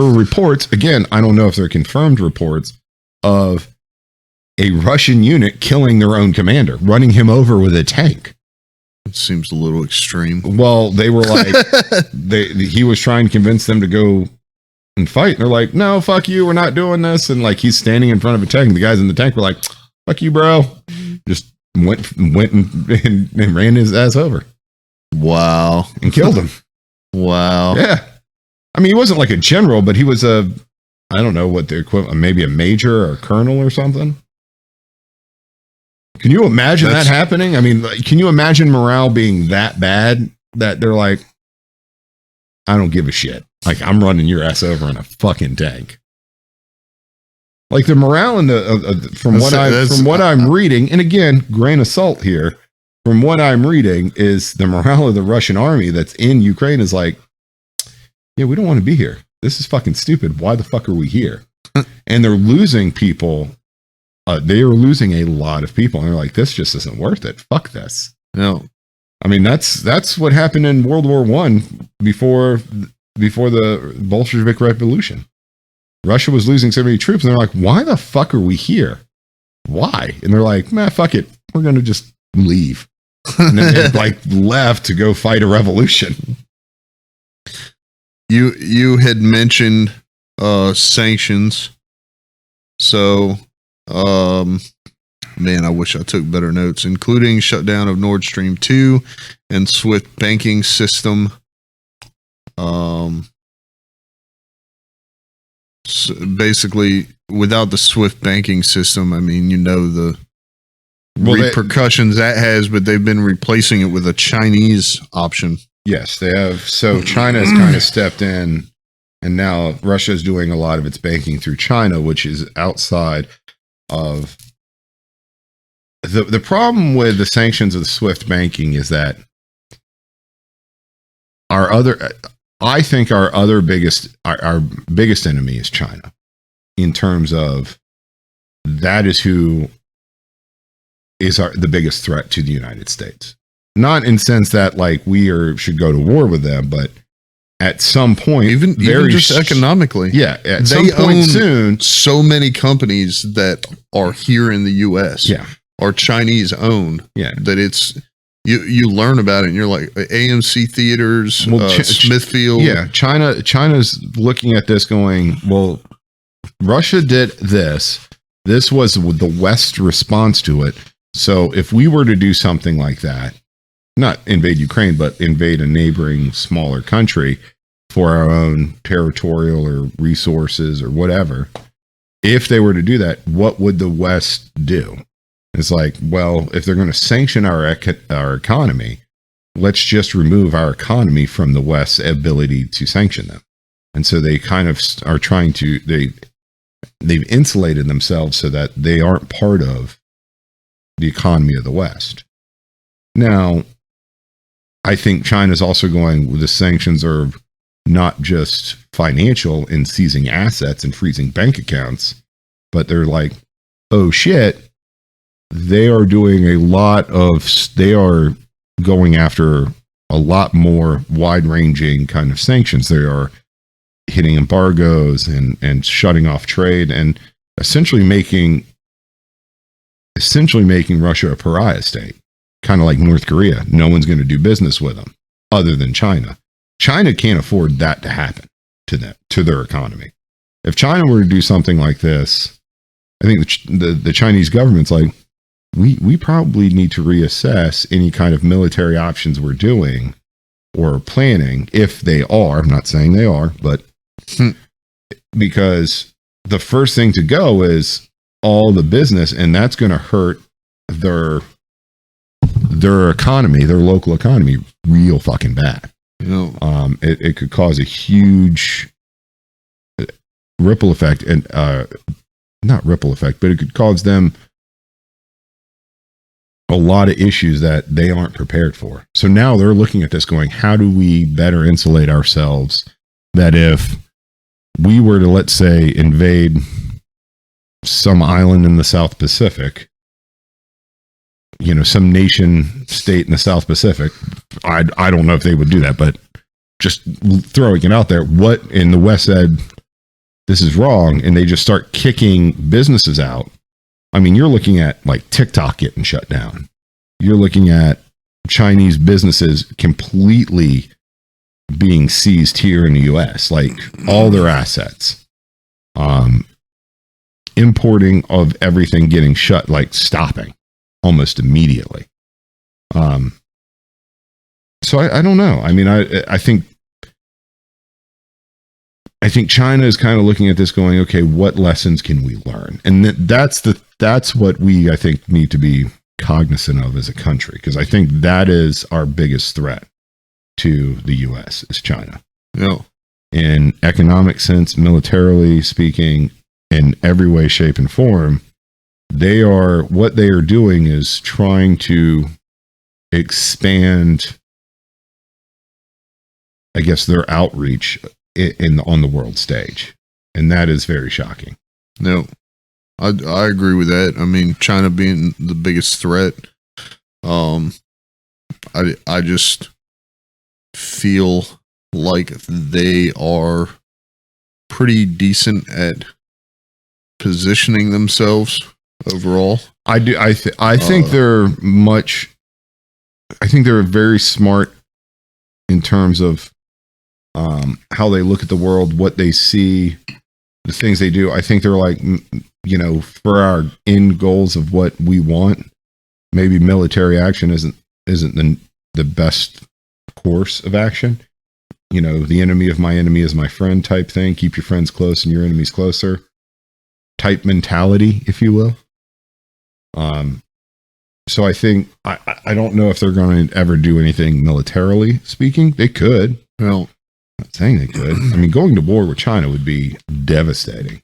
S3: were reports, again, I don't know if they're confirmed reports, of a Russian unit killing their own commander, running him over with a tank.
S2: It seems a little extreme.
S3: Well, they were like, he was trying to convince them to go and fight. And they're like, no, fuck you, we're not doing this. And like, he's standing in front of a tank. And the guys in the tank were like, fuck you, bro. Just went and ran his ass over.
S2: Wow.
S3: And killed him.
S2: Wow.
S3: Yeah. I mean, he wasn't like a general, but he was I don't know what the equivalent, maybe a major or a colonel or something. Can you imagine that happening? I mean, like, can you imagine morale being that bad that they're like, I don't give a shit. Like, I'm running your ass over in a fucking tank. Like, the morale in from what I'm reading, and again, grain of salt here, from what I'm reading, is the morale of the Russian army that's in Ukraine is like, yeah, we don't want to be here. This is fucking stupid. Why the fuck are we here? And they're losing people. They are losing a lot of people. And they're like, this just isn't worth it. Fuck this.
S2: No.
S3: I mean, that's what happened in World War I before the Bolshevik Revolution. Russia was losing so many troops, and they're like, why the fuck are we here? Why? And they're like, man, fuck it. We're going to just leave. And then they like left to go fight a revolution.
S2: You had mentioned sanctions. So, man, I wish I took better notes, including shutdown of Nord Stream 2 and SWIFT banking system. So basically, without the SWIFT banking system, I mean, the repercussions that has, but they've been replacing it with a Chinese option.
S3: Yes, they have. So China has kind of stepped in, and now Russia is doing a lot of its banking through China, which is outside of the problem with the sanctions of the SWIFT banking is that I think our biggest enemy is China, in terms of that is who is the biggest threat to the United States. Not in sense that like should go to war with them, but at some point,
S2: even just economically,
S3: yeah, at some point soon,
S2: so many companies that are here in the U.S. are Chinese owned.
S3: Yeah,
S2: that it's you learn about it and you're like AMC theaters, Smithfield.
S3: Yeah, China's looking at this going, well, Russia did this. This was the West's response to it. So if we were to do something like that, not invade Ukraine, but invade a neighboring smaller country for our own territorial or resources or whatever, if they were to do that, what would the West do? It's like, well, if they're going to sanction our economy, let's just remove our economy from the West's ability to sanction them. And so they kind of are trying to, they've insulated themselves so that they aren't part of the economy of the West. Now, I think China's also going, the sanctions are not just financial in seizing assets and freezing bank accounts, but they're like, oh shit, they are doing they are going after a lot more wide-ranging kind of sanctions. They are hitting embargoes and shutting off trade and essentially making Russia a pariah state, kind of like North Korea. No one's going to do business with them other than China. China can't afford that to happen to their economy. If China were to do something like this, I think the Chinese government's like, we probably need to reassess any kind of military options we're doing or planning, if they are. I'm not saying they are, but because the first thing to go is all the business, and that's going to hurt their economy, their local economy, real fucking bad. It could cause a huge ripple effect, and not ripple effect, but it could cause them a lot of issues that they aren't prepared for. So now they're looking at this going, how do we better insulate ourselves that if we were to, let's say, invade some island in the South Pacific, some nation state in the South Pacific, I don't know if they would do that, but just throwing it out there, what in the West said, this is wrong, and they just start kicking businesses out. I mean, you're looking at like TikTok getting shut down. You're looking at Chinese businesses completely being seized here in the US, like all their assets. Importing of everything getting shut, like stopping almost immediately. So I don't know. I mean, I think China is kind of looking at this going, okay, what lessons can we learn? And that's what we, I think, need to be cognizant of as a country, because I think that is our biggest threat to the U.S. is China. In economic sense, militarily speaking, in every way, shape, and form, what they are doing is trying to expand, I guess, their outreach on the world stage, and that is very shocking.
S2: No, I agree with that. I mean, China being the biggest threat, I just feel like they are pretty decent at positioning themselves overall.
S3: I think they're very smart in terms of how they look at the world, what they see, the things they do. I think they're like, for our end goals of what we want, maybe military action isn't the best course of action. The enemy of my enemy is my friend type thing. Keep your friends close and your enemies closer type mentality, if you will. So I think, I don't know if they're going to ever do anything militarily speaking. They could. Well, I'm not saying they could. I mean, going to war with China would be devastating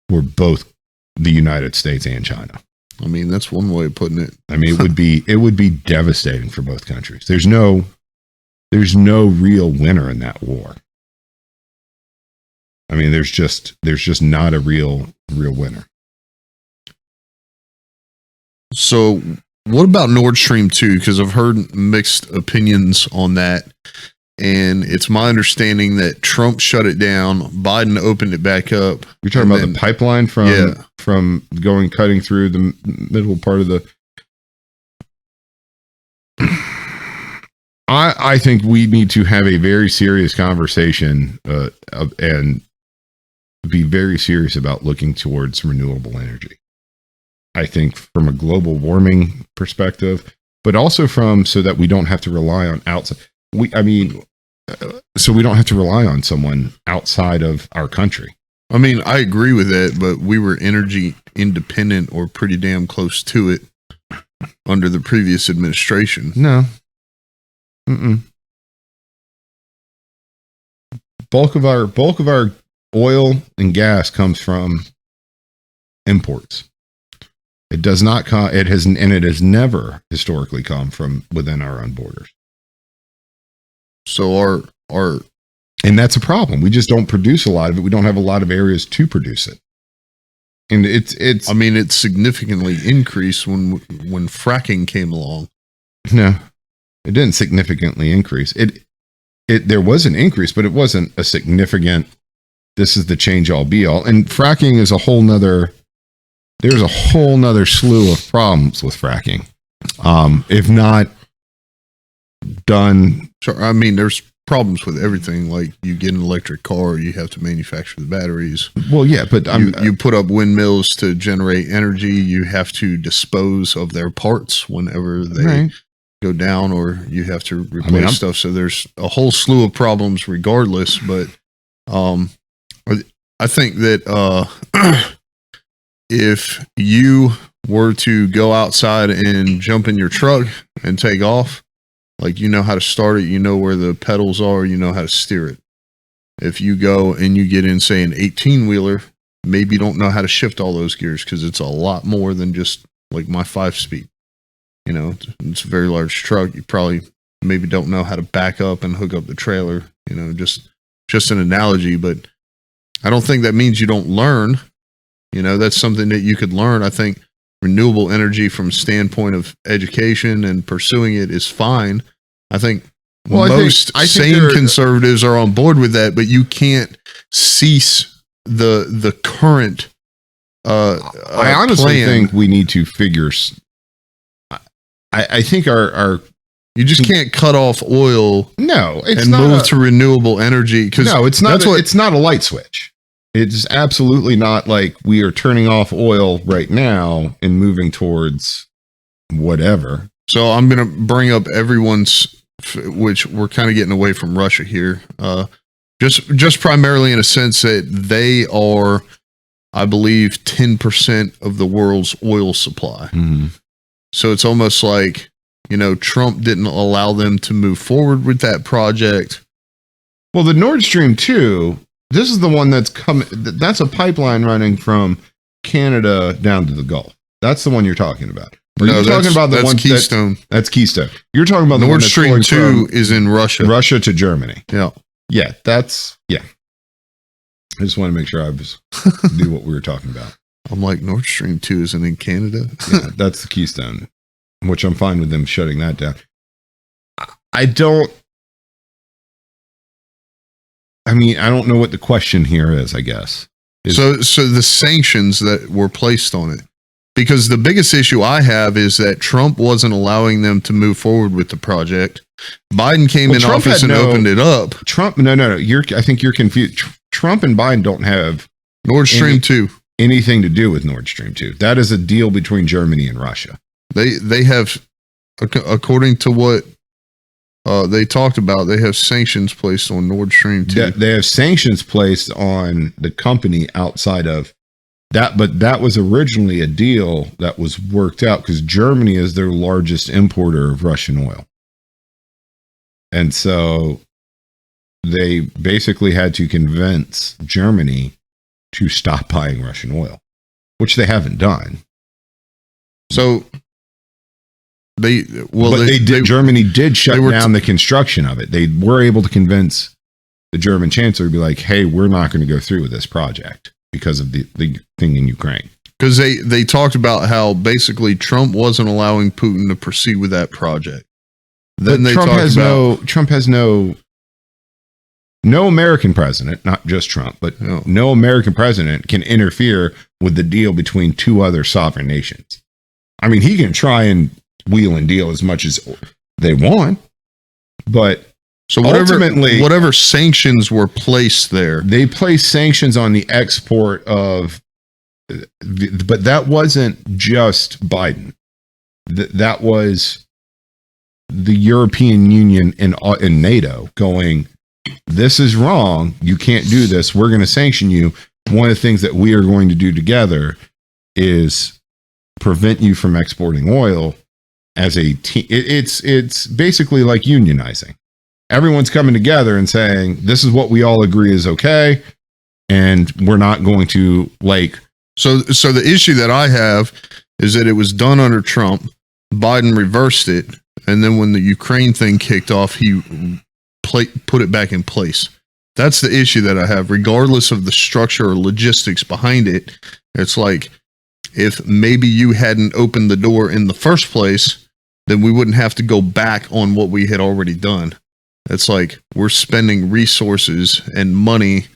S3: for both the United States and China.
S2: I mean, that's one way of putting it.
S3: I mean, it would be devastating for both countries. There's no real winner in that war. I mean, there's just not a real winner.
S2: So what about Nord Stream 2? Because I've heard mixed opinions on that. And it's my understanding that Trump shut it down. Biden opened it back up.
S3: You're talking about the pipeline from cutting through the middle part of the... I think we need to have a very serious conversation and be very serious about looking towards renewable energy. I think from a global warming perspective, but also so that we don't have to rely on outside. So we don't have to rely on someone outside of our country.
S2: I mean, I agree with that, but we were energy independent or pretty damn close to it under the previous administration.
S3: No. Mm-mm. bulk of our oil and gas comes from imports. It does not come. It has never historically come from within our own borders.
S2: So our
S3: and that's a problem. We just don't produce a lot of it. We don't have a lot of areas to produce it. And it's.
S2: I mean, it significantly increased when fracking came along.
S3: No, it didn't significantly increase. There was an increase, but it wasn't a significant. This is the change all be all. And fracking is a whole nother. There's a whole nother slew of problems with fracking. If not done.
S2: So, I mean, there's problems with everything. Like you get an electric car, you have to manufacture the batteries.
S3: Well, yeah, but
S2: you put up windmills to generate energy. You have to dispose of their parts whenever they go down, or you have to replace stuff. So there's a whole slew of problems regardless. But I think that if you were to go outside and jump in your truck and take off, like you know how to start it, you know where the pedals are, you know how to steer it. If you go and you get in, say, an 18-wheeler, maybe you don't know how to shift all those gears because it's a lot more than just like my 5-speed. You know, it's a very large truck. You probably maybe don't know how to back up and hook up the trailer. You know, just an analogy, but I don't think that means you don't learn. You know, that's something that you could learn. I think renewable energy from a standpoint of education and pursuing it is fine. I think most sane conservatives are on board with that, but you can't cease the current
S3: I honestly think we need to figure. I think our
S2: you just can't cut off oil.
S3: No, it's
S2: and
S3: not
S2: move to renewable energy.
S3: No, it's not. It's not a light switch. It's absolutely not like we are turning off oil right now and moving towards whatever.
S2: So I'm going to bring up everyone's, which we're kind of getting away from Russia here. Just primarily in a sense that they are, I believe, 10% of the world's oil supply.
S3: Mm-hmm.
S2: So it's almost like, you know, Trump didn't allow them to move forward with that project.
S3: Well, the Nord Stream 2, this is the one that's coming. That's a pipeline running from Canada down to the Gulf. That's the one you're talking about.
S2: You're talking about the one Keystone.
S3: That's Keystone. You're talking about
S2: Nord Stream 2 is in Russia.
S3: Russia to Germany.
S2: Yeah.
S3: Yeah, yeah. I just want to make sure I knew what we were talking about.
S2: I'm like, Nord Stream 2 isn't in Canada?
S3: Yeah, that's the Keystone, which I'm fine with them shutting that down. I don't know what the question here is, I guess.
S2: So the sanctions that were placed on it, because the biggest issue I have is that Trump wasn't allowing them to move forward with the project. Biden came in office and opened it up.
S3: Trump, no. I think you're confused. Trump and Biden don't have
S2: Nord Stream 2
S3: anything to do with Nord Stream 2. That is a deal between Germany and Russia.
S2: They have, according to what they talked about, they have sanctions placed on Nord Stream 2.
S3: They have sanctions placed on the company outside of that, but that was originally a deal that was worked out because Germany is their largest importer of Russian oil. And so they basically had to convince Germany to stop buying Russian oil, which they haven't done.
S2: So
S3: Germany did shut down the construction of it. They were able to convince the German chancellor to be like, hey, we're not going to go through with this project because of the thing in Ukraine.
S2: Because they talked about how basically Trump wasn't allowing Putin to proceed with that project. Then Trump
S3: has no American president, not just Trump, but no American president can interfere with the deal between two other sovereign nations. I mean, he can try and wheel and deal as much as they want, but
S2: so whatever sanctions were placed there,
S3: they placed sanctions on the export of, but that wasn't just Biden. That was the European Union and NATO going, this is wrong. You can't do this. We're going to sanction you. One of the things that we are going to do together is prevent you from exporting oil as a team. It's basically like unionizing. everyone's coming together and saying, this is what we all agree is okay. And we're not going to
S2: So the issue that I have is that it was done under Trump. Biden reversed it. And then when the Ukraine thing kicked off, he put it back in place. That's the issue that I have, regardless of the structure or logistics behind it. It's like, if maybe you hadn't opened the door in the first place, then we wouldn't have to go back on what we had already done. It's like we're spending resources and money,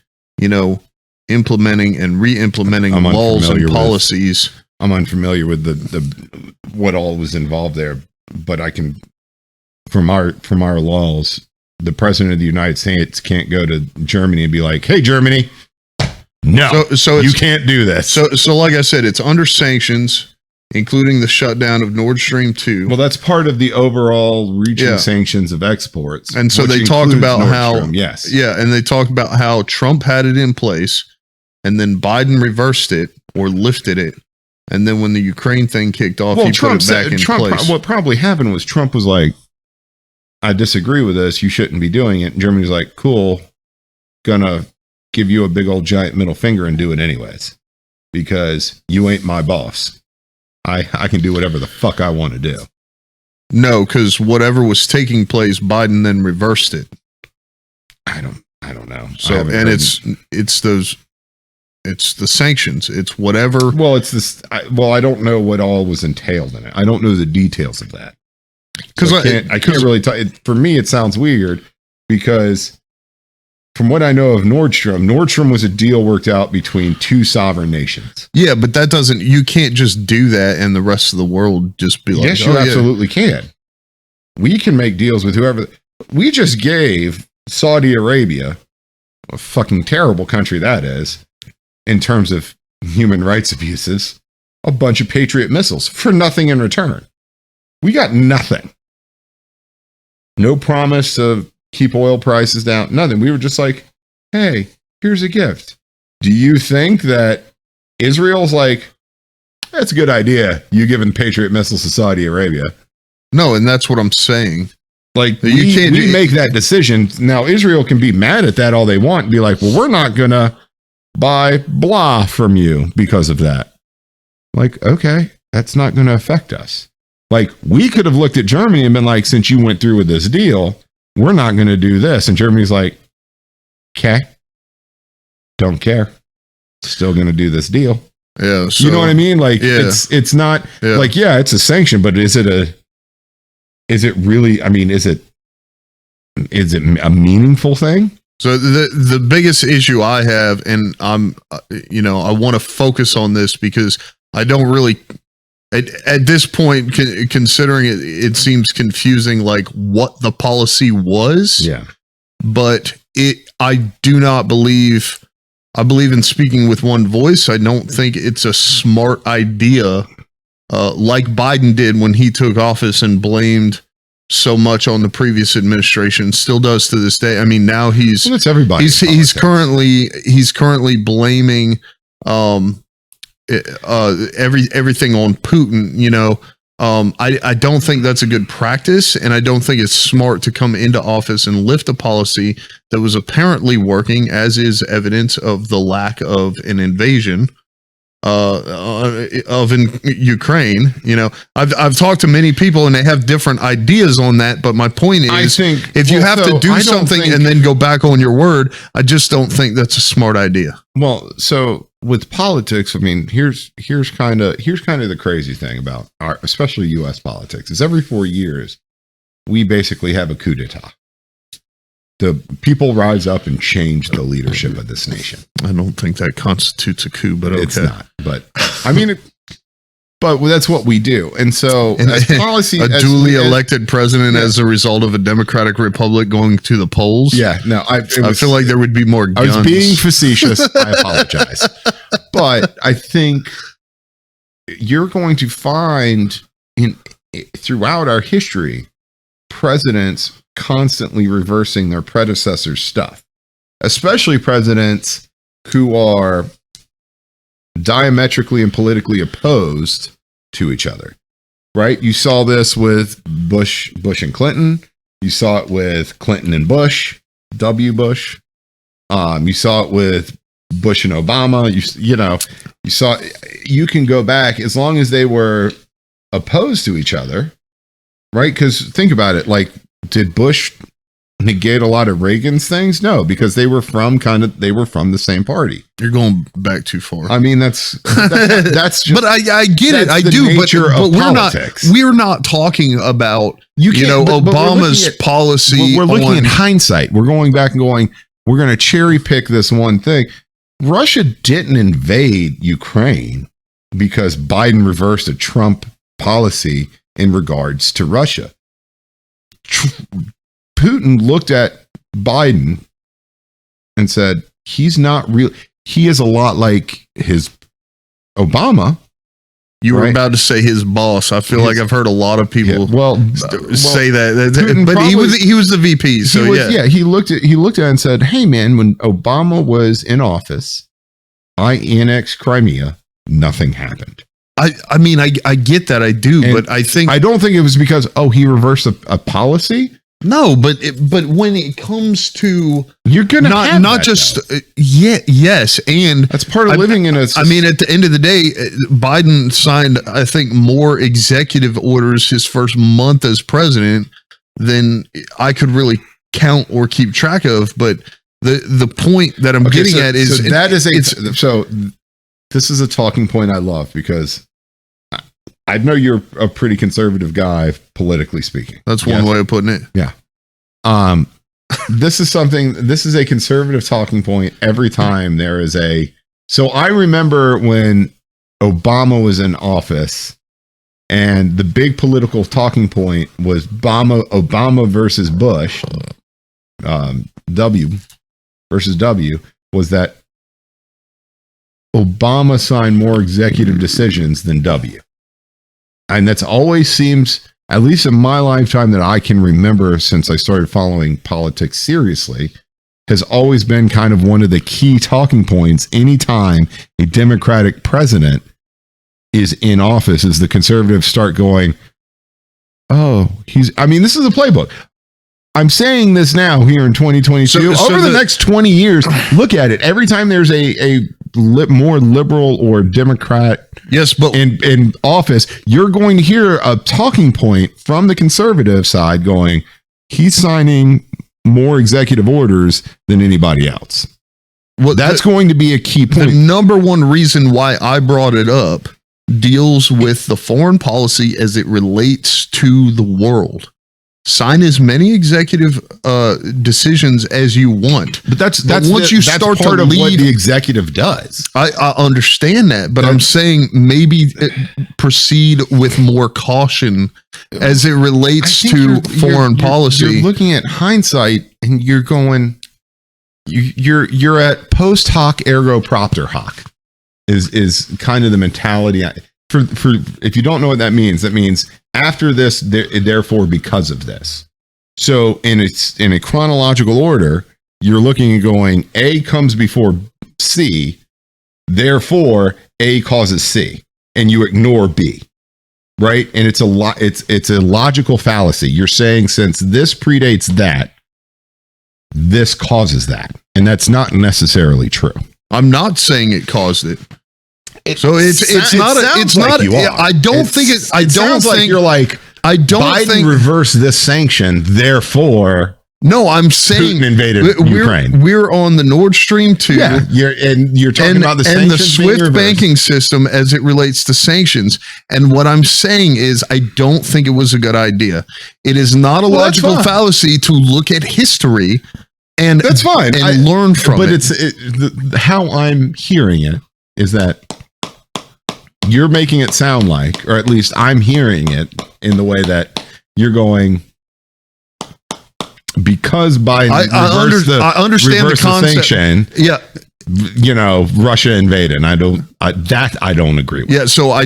S2: implementing and re-implementing laws and policies.
S3: I'm unfamiliar with the what all was involved there, but I can, from our laws, the president of the United States can't go to Germany and be like, "Hey, Germany, no, so you can't do this."
S2: So like I said, it's under sanctions, including the shutdown of Nord Stream 2.
S3: Well, that's part of the overall reaching sanctions of exports.
S2: And so they talked about how,
S3: and
S2: they talked about how Trump had it in place, and then Biden reversed it or lifted it. And then when the Ukraine thing kicked off, he put it back in place.
S3: What probably happened was Trump was like, I disagree with this. You shouldn't be doing it. And Germany's like, cool, gonna give you a big old giant middle finger and do it anyways, because you ain't my boss. I can do whatever the fuck I want to do.
S2: No, because whatever was taking place, Biden then reversed it.
S3: I don't know.
S2: So, and it's the sanctions. It's whatever.
S3: Well, it's this. I don't know what all was entailed in it. I don't know the details of that. Because I can't really tell. For me, it sounds weird because from what I know of Nordstrom was a deal worked out between two sovereign nations.
S2: Yeah, but that doesn't. You can't just do that, and the rest of the world just be like,
S3: yes, you absolutely can. We can make deals with whoever. We just gave Saudi Arabia, a fucking terrible country that is, in terms of human rights abuses, a bunch of Patriot missiles for nothing in return. We got nothing. No promise to keep oil prices down. Nothing. We were just like, hey, here's a gift. Do you think that Israel's like, that's a good idea, you giving Patriot missiles to Saudi Arabia?
S2: No, and that's what I'm saying.
S3: Like, we make that decision. Now, Israel can be mad at that all they want and be like, well, we're not going to buy blah from you because of that. Like, okay, that's not going to affect us. Like, we could have looked at Germany and been like, since you went through with this deal, we're not going to do this. And Germany's like, okay, don't care. Still going to do this deal.
S2: Yeah. So,
S3: you know what I mean? Like, it's not like, it's a sanction, but is it really, I mean, is it a meaningful thing?
S2: So the biggest issue I have, and I want to focus on this because I don't really, at this point, considering it seems confusing, like what the policy was.
S3: Yeah.
S2: But I do not believe, I believe in speaking with one voice. I don't think it's a smart idea, like Biden did when he took office and blamed so much on the previous administration, still does to this day. I mean, now
S3: it's everybody.
S2: He's currently blaming everything on Putin. I don't think that's a good practice, and I don't think it's smart to come into office and lift a policy that was apparently working, as is evidence of the lack of an invasion in Ukraine. I've talked to many people and they have different ideas on that, but my point is, I think if you have to do something and then go back on your word, I just don't think that's a smart idea.
S3: Well, so with politics, I mean, here's kind of the crazy thing about especially US politics is every 4 years we basically have a coup d'etat. The people rise up and change the leadership of this nation.
S2: I don't think that constitutes a coup, but okay.
S3: It's not. But I mean, but that's what we do. And so, as policy,
S2: a duly elected president as a result of a democratic republic going to the polls.
S3: Yeah, no, I
S2: feel like there would be more guns.
S3: I was being facetious. I apologize, but I think you're going to find throughout our history presidents constantly reversing their predecessors' stuff, especially presidents who are diametrically and politically opposed to each other, right? You saw this with Bush and Clinton. You saw it with Clinton and Bush, W. Bush. You saw it with Bush and Obama. You saw. You can go back as long as they were opposed to each other, right? Because think about it. Like, did Bush negate a lot of Reagan's things? No, because they were from the same party.
S2: You're going back too far.
S3: I mean, that's just.
S2: But I get it. I do. But we're not talking about Obama's policy.
S3: We're looking in hindsight. We're going back and going. We're going to cherry pick this one thing. Russia didn't invade Ukraine because Biden reversed a Trump policy in regards to Russia. Putin looked at Biden and said, he's not real. He is a lot like his Obama.
S2: You were about to say his boss. I feel like I've heard a lot of people say that.
S3: Putin
S2: but he was the VP. So
S3: he looked at it and said, hey man, when Obama was in office, I annexed Crimea. Nothing happened.
S2: I mean, I get that. I do. And but I don't think
S3: it was because, he reversed a policy.
S2: No, but when it comes to
S3: you're gonna
S2: not just yes, and
S3: that's part of living in a.
S2: I mean, at the end of the day, Biden signed, I think, more executive orders his first month as president than I could really count or keep track of. But the point that I'm getting at is
S3: this is a talking point I love because I know you're a pretty conservative guy, politically speaking.
S2: That's one way of putting it.
S3: Yeah. This is a conservative talking point every time there is so I remember when Obama was in office and the big political talking point was Obama versus Bush, W versus W, was that Obama signed more executive decisions than W. And that's always seems, at least in my lifetime that I can remember since I started following politics seriously, has always been kind of one of the key talking points anytime a Democratic president is in office, is the conservatives start going, this is a playbook. I'm saying this now here in 2022. Over the next 20 years, look at it. Every time there's a more liberal or Democrat in office, you're going to hear a talking point from the conservative side going, he's signing more executive orders than anybody else. Well, that's going to be a key point.
S2: The number one reason why I brought it up deals with the foreign policy as it relates to the world. Sign as many executive decisions as you want,
S3: but that's once you start part to lead, of what the executive does.
S2: I understand that, but I'm saying maybe proceed with more caution as it relates to foreign policy.
S3: You're looking at hindsight, and you're going, you're at post hoc ergo propter hoc, is kind of the mentality. For if you don't know what that means after this, therefore because of this. So in a chronological order, you're looking and going, A comes before C, therefore A causes C, and you ignore B, right? And it's a logical fallacy. You're saying since this predates that, this causes that, and that's not necessarily true.
S2: I'm not saying it caused it. I don't think
S3: you're like,
S2: I don't
S3: Biden
S2: think
S3: reversed this sanction, therefore.
S2: No, I'm saying
S3: Putin invaded Ukraine.
S2: We're on the Nord Stream 2.
S3: Yeah, you're talking about the sanctions
S2: and the SWIFT banking system as it relates to sanctions. And what I'm saying is, I don't think it was a good idea. It is not a logical fallacy to look at history and
S3: that's fine
S2: and learn from it.
S3: But how I'm hearing it is that you're making it sound like, or at least I'm hearing it in the way that you're going, because Biden
S2: I understand the concept.
S3: Sanction,
S2: yeah,
S3: Russia invaded. And I don't agree with.
S2: Yeah, so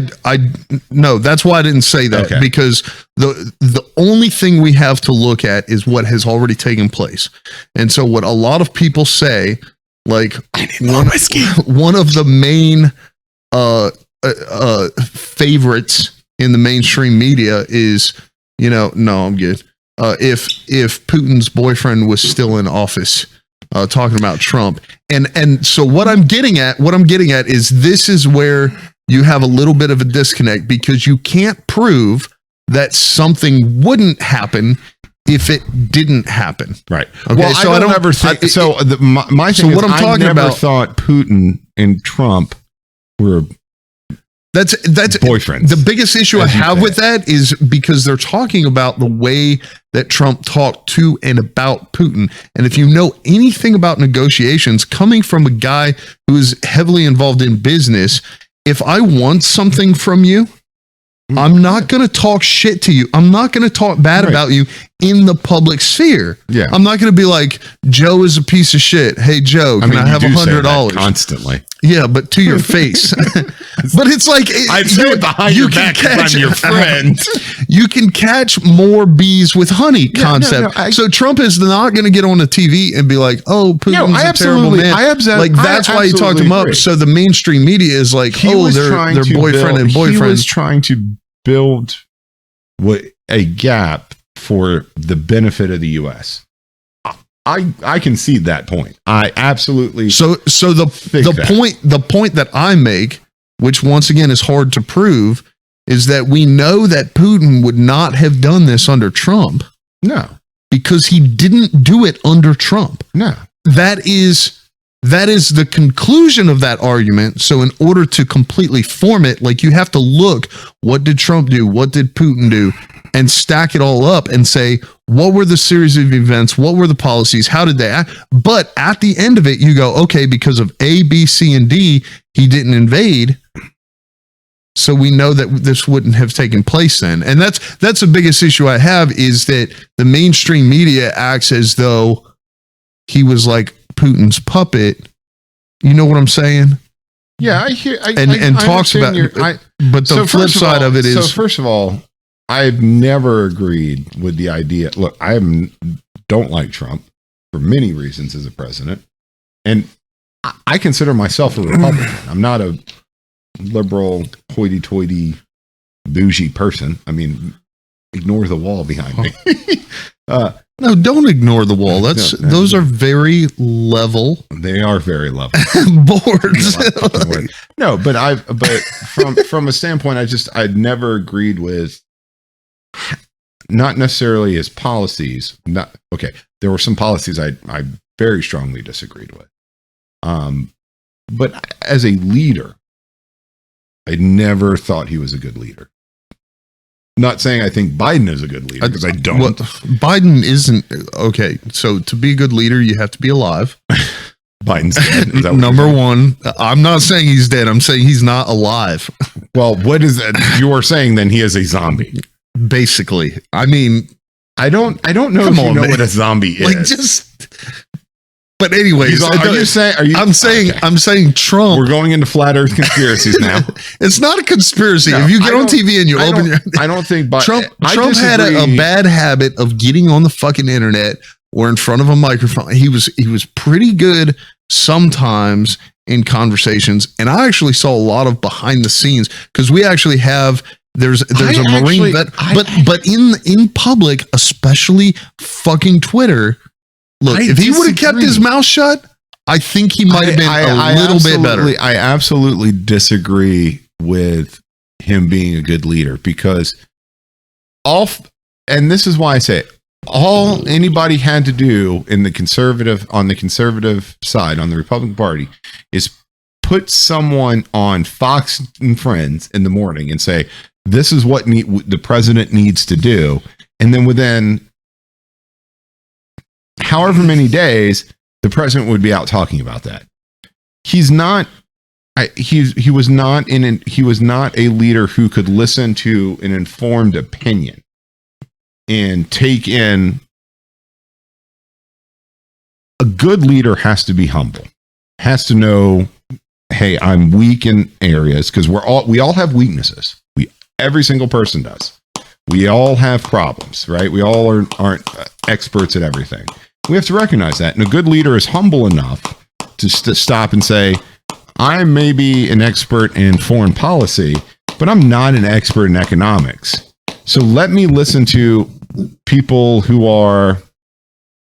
S2: no, that's why I didn't say that, because the only thing we have to look at is what has already taken place. And so what a lot of people say, like one of the main favorites in the mainstream media is, no, I'm good. if Putin's boyfriend was still in office, talking about Trump. And so what I'm getting at is this is where you have a little bit of a disconnect, because you can't prove that something wouldn't happen if it didn't happen.
S3: Right.
S2: Okay.
S3: Well, so I don't ever think so. My thing is, I never thought Putin and Trump were
S2: that's
S3: boyfriends.
S2: The biggest issue I have with that is because they're talking about the way that Trump talked to and about Putin. And if you know anything about negotiations coming from a guy who is heavily involved in business, if I want something from you, I'm not going to talk shit to you. I'm not going to talk bad about you in the public sphere.
S3: Yeah.
S2: I'm not going to be like, Joe is a piece of shit. Hey, Joe, can I have $100?
S3: Constantly.
S2: Yeah, but to your face. But it's like,
S3: I'd say it behind your back because I'm your friend.
S2: You can catch more bees with honey concept. So Trump is not going to get on the TV and be like, oh, Putin's a terrible man. That's why he talked him up. So the mainstream media is like, they're boyfriend and boyfriend.
S3: He was trying to build a gap for the benefit of the U.S. I concede that point. I absolutely.
S2: So the point that I make, which once again is hard to prove, is that we know that Putin would not have done this under Trump.
S3: No,
S2: because he didn't do it under Trump.
S3: No,
S2: that is the conclusion of that argument. So in order to completely form it, like, you have to look, what did Trump do? What did Putin do? And stack it all up and say, what were the series of events? What were the policies? How did they act? But at the end of it, you go, okay, because of A, B, C, and D, he didn't invade. So we know that this wouldn't have taken place then. And that's the biggest issue I have, is that the mainstream media acts as though he was like Putin's puppet. You know what I'm saying?
S3: Yeah, I hear.
S2: And talks about. But the flip side of it is.
S3: So first of all, I've never agreed with the idea. Look, I don't like Trump for many reasons as a president, and I consider myself a Republican. I'm not a liberal, hoity-toity, bougie person. I mean, ignore the wall behind me.
S2: No, don't ignore the wall. Those are very level.
S3: They are very level
S2: boards.
S3: No, but from a standpoint, I'd never agreed with, not necessarily his policies. There were some policies I very strongly disagreed with. But as a leader, I never thought he was a good leader. Not saying I think Biden is a good leader, because I don't.
S2: Well, Biden isn't. Okay, so to be a good leader, you have to be alive.
S3: Biden's dead.
S2: Number one. I'm not saying he's dead. I'm saying he's not alive.
S3: Well, what is that? You are saying then he is a zombie.
S2: Basically. I mean,
S3: I don't know if you know what a zombie is.
S2: Like, just. But anyways, I'm saying Trump.
S3: We're going into flat Earth conspiracies now.
S2: It's not a conspiracy. If you get on TV and you open your,
S3: I don't think
S2: Trump had a bad habit of getting on the fucking internet or in front of a microphone. He was pretty good sometimes in conversations, and I actually saw a lot of behind the scenes, because we actually have. There's a Marine vet, but in public, especially fucking Twitter. Look, if he would have kept his mouth shut, I think he might have been a little bit better.
S3: I absolutely disagree with him being a good leader, because and this is why I say it, all anybody had to do on the conservative side, on the Republican Party, is put someone on Fox and Friends in the morning and say, this is what the president needs to do. And then within however many days, the president would be out talking about that. He's not. He was not a leader who could listen to an informed opinion and take in. A good leader has to be humble. Has to know, hey, I'm weak in areas, because we all have weaknesses. Every single person does. We all have problems, right? We all aren't experts at everything. We have to recognize that. And a good leader is humble enough to stop and say, I may be an expert in foreign policy, but I'm not an expert in economics. So let me listen to people who are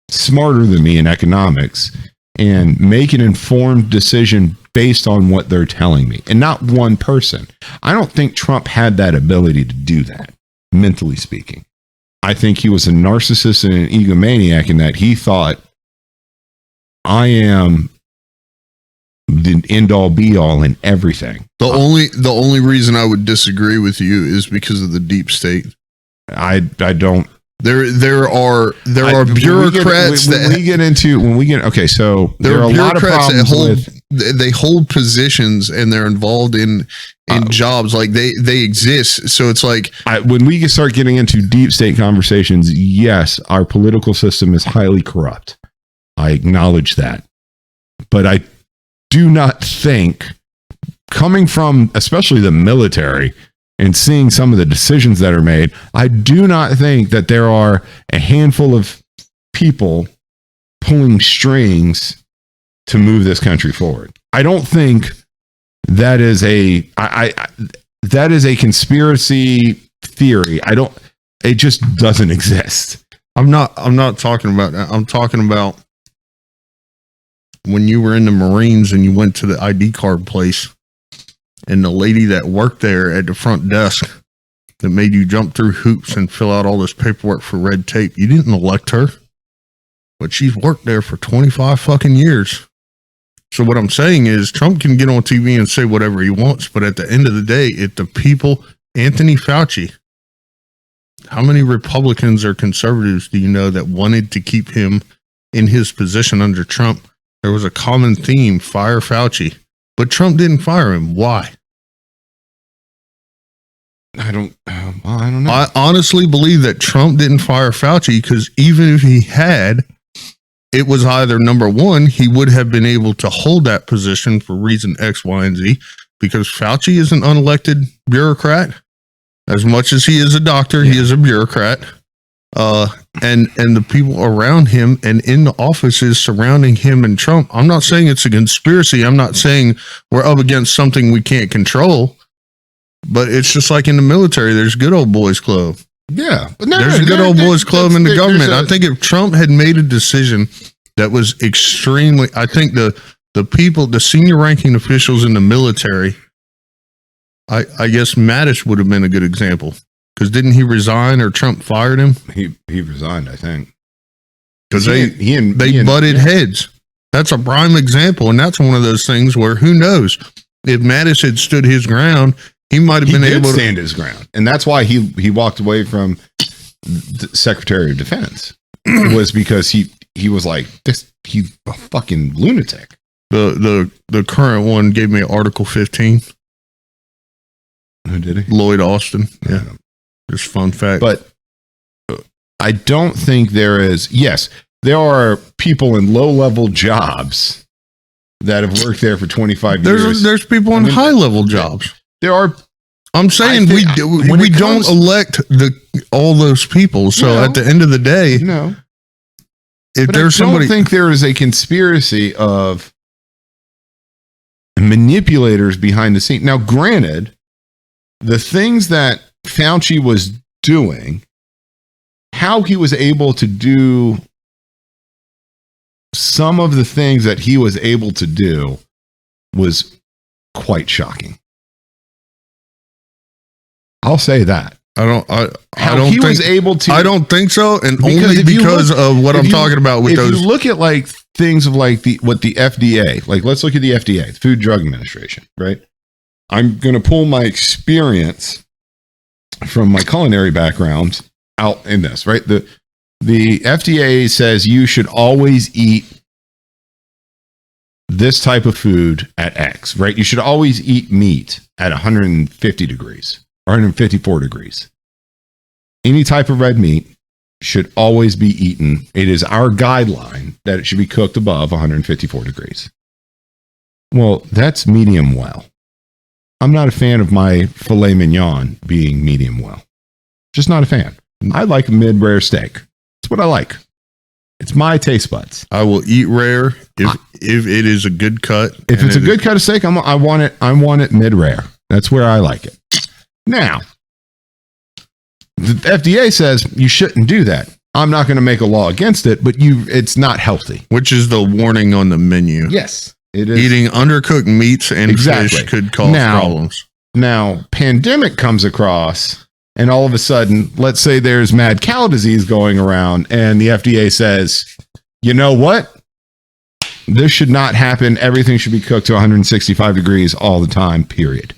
S3: smarter than me in economics and make an informed decision based on what they're telling me, and not one person. I don't think Trump had that ability to do that, mentally speaking. I think he was a narcissist and an egomaniac in that he thought, I am the end all be all in everything.
S2: The only reason I would disagree with you is because of the deep state.
S3: I don't.
S2: There are bureaucrats
S3: okay, so there are a lot of problems
S2: they hold positions and they're involved in jobs, like they exist. So it's like
S3: when we start getting into deep state conversations, yes, our political system is highly corrupt. I acknowledge that. But I do not think, coming from especially the military and seeing some of the decisions that are made, I do not think that there are a handful of people pulling strings to move this country forward. I don't think that is that is a conspiracy theory. It just doesn't exist.
S2: I'm not talking about that. I'm talking about when you were in the Marines and you went to the ID card place, and the lady that worked there at the front desk that made you jump through hoops and fill out all this paperwork for red tape, you didn't elect her, but she's worked there for 25 fucking years. So what I'm saying is Trump can get on TV and say whatever he wants, but at the end of the day, if the people, Anthony Fauci, how many Republicans or conservatives do you know that wanted to keep him in his position under Trump? There was a common theme: fire Fauci. But Trump didn't fire him. Why?
S3: I don't know.
S2: I honestly believe that Trump didn't fire Fauci because even if he had, it was either, number one, he would have been able to hold that position for reason X, Y, and Z, because Fauci is an unelected bureaucrat. As much as he is a doctor, he is a bureaucrat. And the people around him and in the offices surrounding him and Trump. I'm not saying it's a conspiracy. I'm not saying we're up against something we can't control, but it's just like in the military, there's good old boys club.
S3: Yeah.
S2: There's a good old boys club in the government. I think if Trump had made a decision that was extremely, I think the people, the senior ranking officials in the military, I guess Mattis would have been a good example. Because didn't he resign or Trump fired him?
S3: He resigned, I think.
S2: Because they butted heads. That's a prime example. And that's one of those things where who knows? If Mattis had stood his ground, he might have been able to
S3: stand his ground. And that's why he walked away from the Secretary of Defense. Was because he was like, he's a fucking lunatic.
S2: The current one gave me Article 15.
S3: Who did he?
S2: Lloyd Austin. Yeah. Just fun fact.
S3: But I don't think there is. Yes, there are people in low-level jobs that have worked there for 25 years.
S2: There's people in high-level jobs.
S3: There are.
S2: I'm saying we don't elect all those people. So at the end of the day, if there's somebody,
S3: I don't think there is a conspiracy of manipulators behind the scene. Now, granted, the things that Fauci was doing, how he was able to do some of the things that he was able to do was quite shocking. I'll say that.
S2: I don't think so, and only because of what I'm talking about with those.
S3: If you look at like things of like what the FDA, like let's look at the FDA, the Food Drug Administration, right? I'm going to pull my experience from my culinary background out in this, right? The FDA says you should always eat this type of food at X, right? You should always eat meat at 150 degrees or 154 degrees. Any type of red meat should always be eaten. It is our guideline that it should be cooked above 154 degrees. Well, that's medium well. I'm not a fan of my filet mignon being medium well. Just not a fan. I like mid-rare steak. That's what I like. It's my taste buds.
S2: I will eat rare if it is a good cut.
S3: If it's a good cut of steak, I want it mid-rare. That's where I like it. Now, the FDA says you shouldn't do that. I'm not going to make a law against it, but it's not healthy.
S2: Which is the warning on the menu.
S3: Yes, it is.
S2: Eating undercooked meats and fish could cause problems.
S3: Now, pandemic comes across, and all of a sudden, let's say there's mad cow disease going around, and the FDA says, you know what? This should not happen. Everything should be cooked to 165 degrees all the time, period.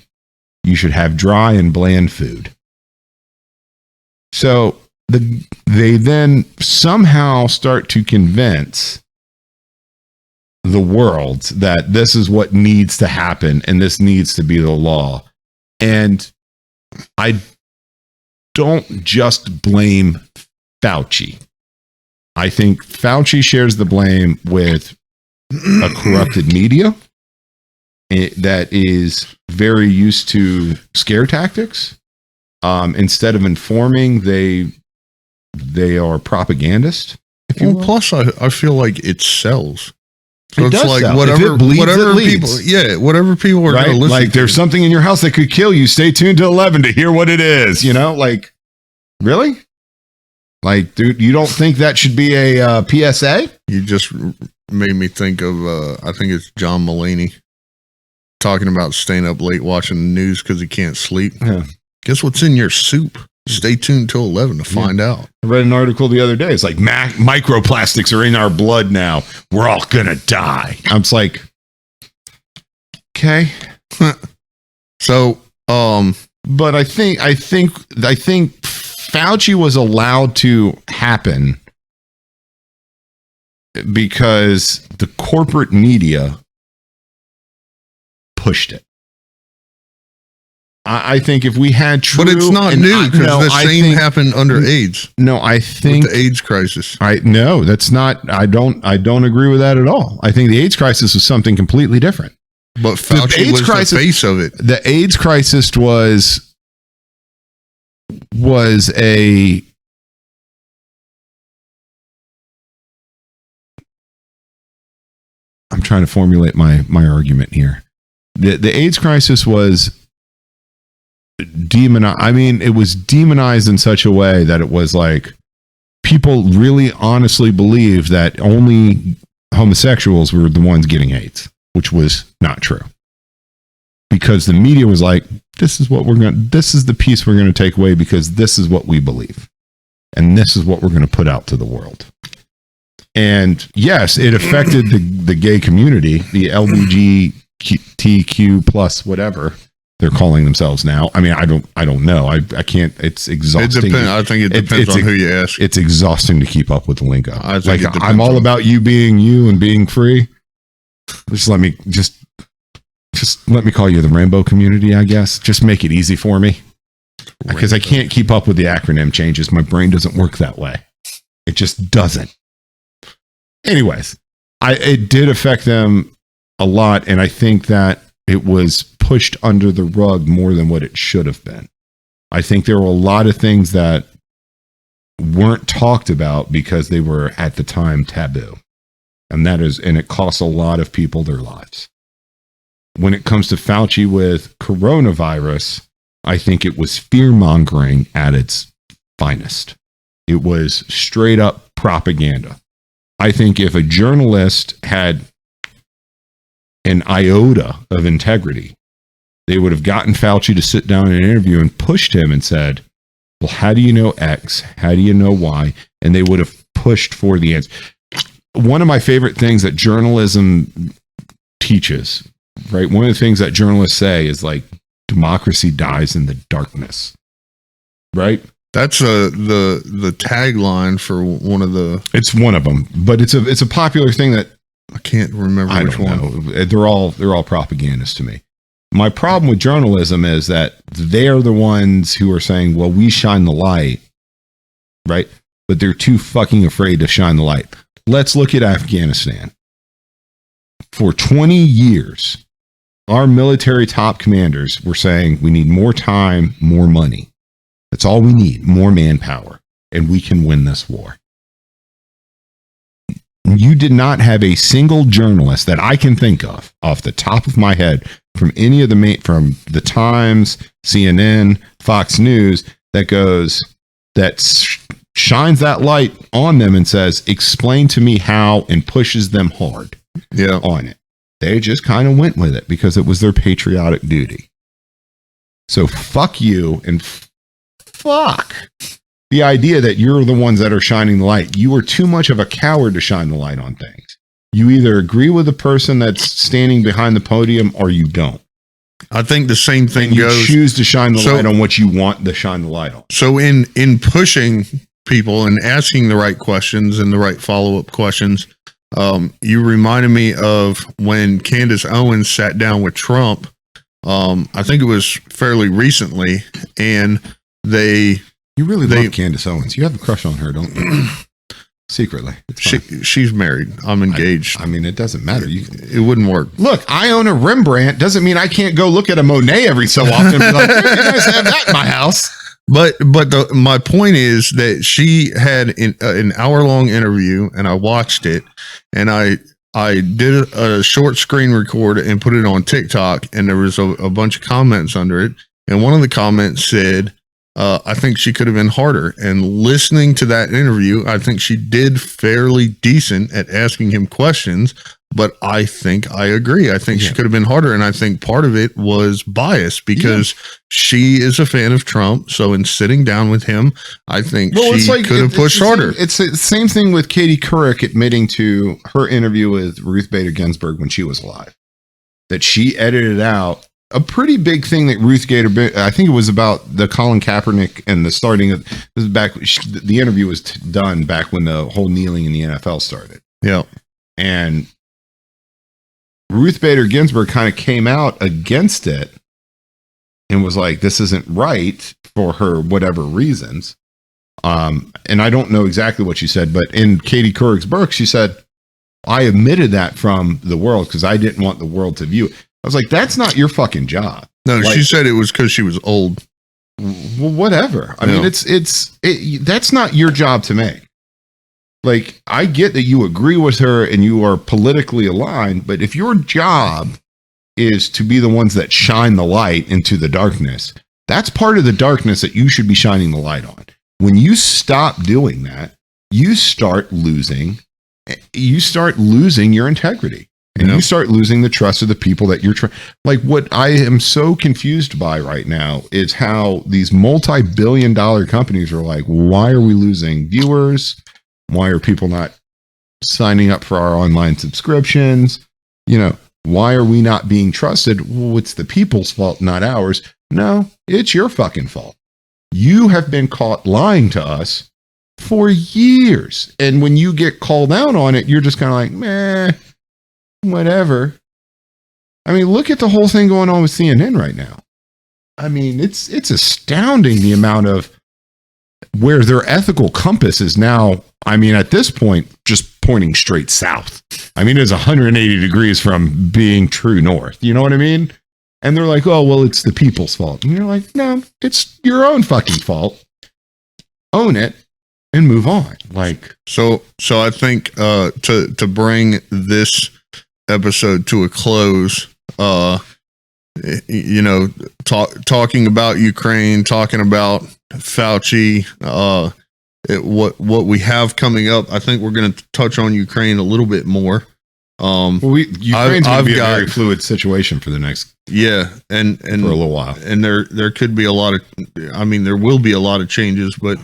S3: You should have dry and bland food. So they then somehow start to convince the world that this is what needs to happen and this needs to be the law. And I don't just blame Fauci. I think Fauci shares the blame with a corrupted media that is very used to scare tactics. Instead of informing, they are propagandist. If you will.
S2: Plus, I feel like it sells. So
S3: it
S2: it's
S3: does
S2: like
S3: sell.
S2: whatever,
S3: if it bleeds,
S2: whatever
S3: it
S2: people,
S3: leads.
S2: whatever people are going to listen.
S3: Like there's something in your house that could kill you. Stay tuned to 11 to hear what it is. You know, like really, like dude, you don't think that should be a PSA?
S2: You just made me think of I think it's John Mulaney talking about staying up late watching the news because he can't sleep.
S3: Yeah.
S2: Guess what's in your soup? Stay tuned till 11 to find out.
S3: I read an article the other day. It's like microplastics are in our blood now. We're all gonna die. I'm just like, okay.
S2: So,
S3: but I think Fauci was allowed to happen because the corporate media pushed it. I think if we had true,
S2: but it's not new because the same happened under AIDS.
S3: No, I think
S2: with the AIDS crisis.
S3: No, that's not. I don't agree with that at all. I think the AIDS crisis was something completely different.
S2: But Fauci was the face of it.
S3: The AIDS crisis was a. I'm trying to formulate my argument here. The AIDS crisis was it was demonized in such a way that it was like people really honestly believed that only homosexuals were the ones getting AIDS, which was not true. Because the media was like, this is the piece we're going to take away because this is what we believe. And this is what we're going to put out to the world. And yes, it affected the gay community, the LGBTQ plus whatever they're calling themselves now. I mean, I don't know. I can't. It's exhausting.
S2: I think it depends on who you ask.
S3: It's exhausting to keep up with the lingo.
S2: I think
S3: I'm all about you being you and being free. Just let me call you the rainbow community. I guess just make it easy for me because I can't keep up with the acronym changes. My brain doesn't work that way. It just doesn't. Anyways, it did affect them a lot, and I think that it was pushed under the rug more than what it should have been. I think there were a lot of things that weren't talked about because they were at the time taboo. And it costs a lot of people their lives. When it comes to Fauci with coronavirus, I think it was fear-mongering at its finest. It was straight up propaganda. I think if a journalist had an iota of integrity, they would have gotten Fauci to sit down in an interview and pushed him and said, well, how do you know X? How do you know Y? And they would have pushed for the answer. One of my favorite things that journalism teaches, right? One of the things that journalists say is like, democracy dies in the darkness, right?
S2: That's the tagline for one of the.
S3: It's one of them, but it's a popular thing that
S2: I can't remember which one.
S3: They're all propagandists to me. My problem with journalism is that they're the ones who are saying, well, we shine the light, right? But they're too fucking afraid to shine the light. Let's look at Afghanistan. For 20 years, our military top commanders were saying we need more time, more money. That's all we need, more manpower, and we can win this war. You did not have a single journalist that I can think of off the top of my head from any of from the Times, CNN, Fox News that goes, that shines that light on them and says, explain to me how, and pushes them hard on it. They just kind of went with it because it was their patriotic duty. So fuck you and fuck the idea that you're the ones that are shining the light. You are too much of a coward to shine the light on things. You either agree with the person that's standing behind the podium or you don't.
S2: I think the same thing
S3: you
S2: goes.
S3: Choose to shine the light on what you want to shine the light on.
S2: So in pushing people and asking the right questions and the right follow-up questions, you reminded me of when Candace Owens sat down with Trump. I think it was fairly recently, and you really
S3: love Candace Owens. You have a crush on her, don't you? Secretly.
S2: She's married. I'm engaged.
S3: I mean, it doesn't matter.
S2: It wouldn't work.
S3: Look, I own a Rembrandt. Doesn't mean I can't go look at a Monet every so often and be like, hey, you guys have that in my house.
S2: But my point is that she had an hour-long interview, and I watched it, and I did a short screen record and put it on TikTok, and there was a bunch of comments under it, and one of the comments said, I think she could have been harder. And listening to that interview, I think she did fairly decent at asking him questions, but I think I agree. I think she could have been harder. And I think part of it was bias because she is a fan of Trump. So in sitting down with him, I think she could have pushed harder.
S3: It's the same thing with Katie Couric admitting to her interview with Ruth Bader Ginsburg when she was alive, that she edited out a pretty big thing that Ruth Bader, I think it was about the Colin Kaepernick and the starting of this is back. The interview was done back when the whole kneeling in the NFL started.
S2: Yeah.
S3: And Ruth Bader Ginsburg kind of came out against it and was like, this isn't right for her, whatever reasons. And I don't know exactly what she said, but in Katie Couric's book, she said, I admitted that from the world because I didn't want the world to view it. I was like, that's not your fucking job.
S2: No, she said it was because she was old.
S3: Well, whatever. I mean, that's not your job to make. Like, I get that you agree with her and you are politically aligned, but if your job is to be the ones that shine the light into the darkness, that's part of the darkness that you should be shining the light on. When you stop doing that, you start losing your integrity. And you start losing the trust of the people that you're trying. Like, what I am so confused by right now is how these multi-billion-dollar companies are like, why are we losing viewers? Why are people not signing up for our online subscriptions? You know, why are we not being trusted? Well, it's the people's fault, not ours. No, it's your fucking fault. You have been caught lying to us for years. And when you get called out on it, you're just kind of like, meh. Whatever. I mean, look at the whole thing going on with CNN right now. I mean, it's astounding the amount of where their ethical compass is now. I mean, at this point, just pointing straight south. I mean, it's 180 degrees from being true north. You know what I mean? And they're like, oh, well, it's the people's fault. And you're like, no, it's your own fucking fault. Own it and move on. Like,
S2: so I think to bring this episode to a close, you know, talking about Ukraine, talking about Fauci, what we have coming up. I think we're going to touch on Ukraine a little bit more.
S3: Ukraine's going to be a very fluid situation for the next
S2: and
S3: for a little while,
S2: and there could be a lot of, I mean, there will be a lot of changes, but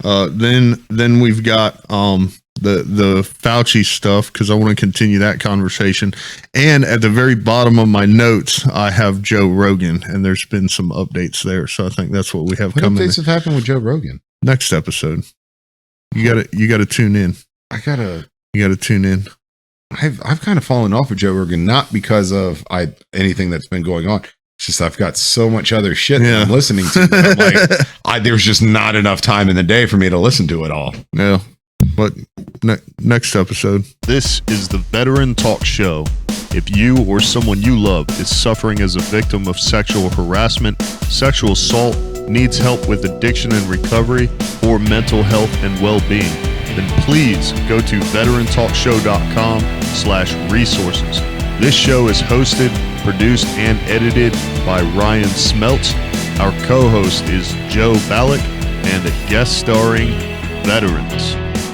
S2: then we've got the Fauci stuff, because I want to continue that conversation. And at the very bottom of my notes, I have Joe Rogan, and there's been some updates there. So I think that's what we have coming.
S3: What updates have happened with Joe Rogan?
S2: Next episode. You gotta tune in. You gotta tune in.
S3: I've kind of fallen off with Joe Rogan, not because of anything that's been going on. It's just I've got so much other shit that I'm listening to. Like, there's just not enough time in the day for me to listen to it all.
S2: Yeah. But next episode.
S1: This is the Veteran Talk Show. If you or someone you love is suffering as a victim of sexual harassment, sexual assault, needs help with addiction and recovery, or mental health and well-being, then please go to veterantalkshow.com/resources. This show is hosted, produced, and edited by Ryan Smeltz. Our co-host is Joe Ballack. and a guest starring veterans.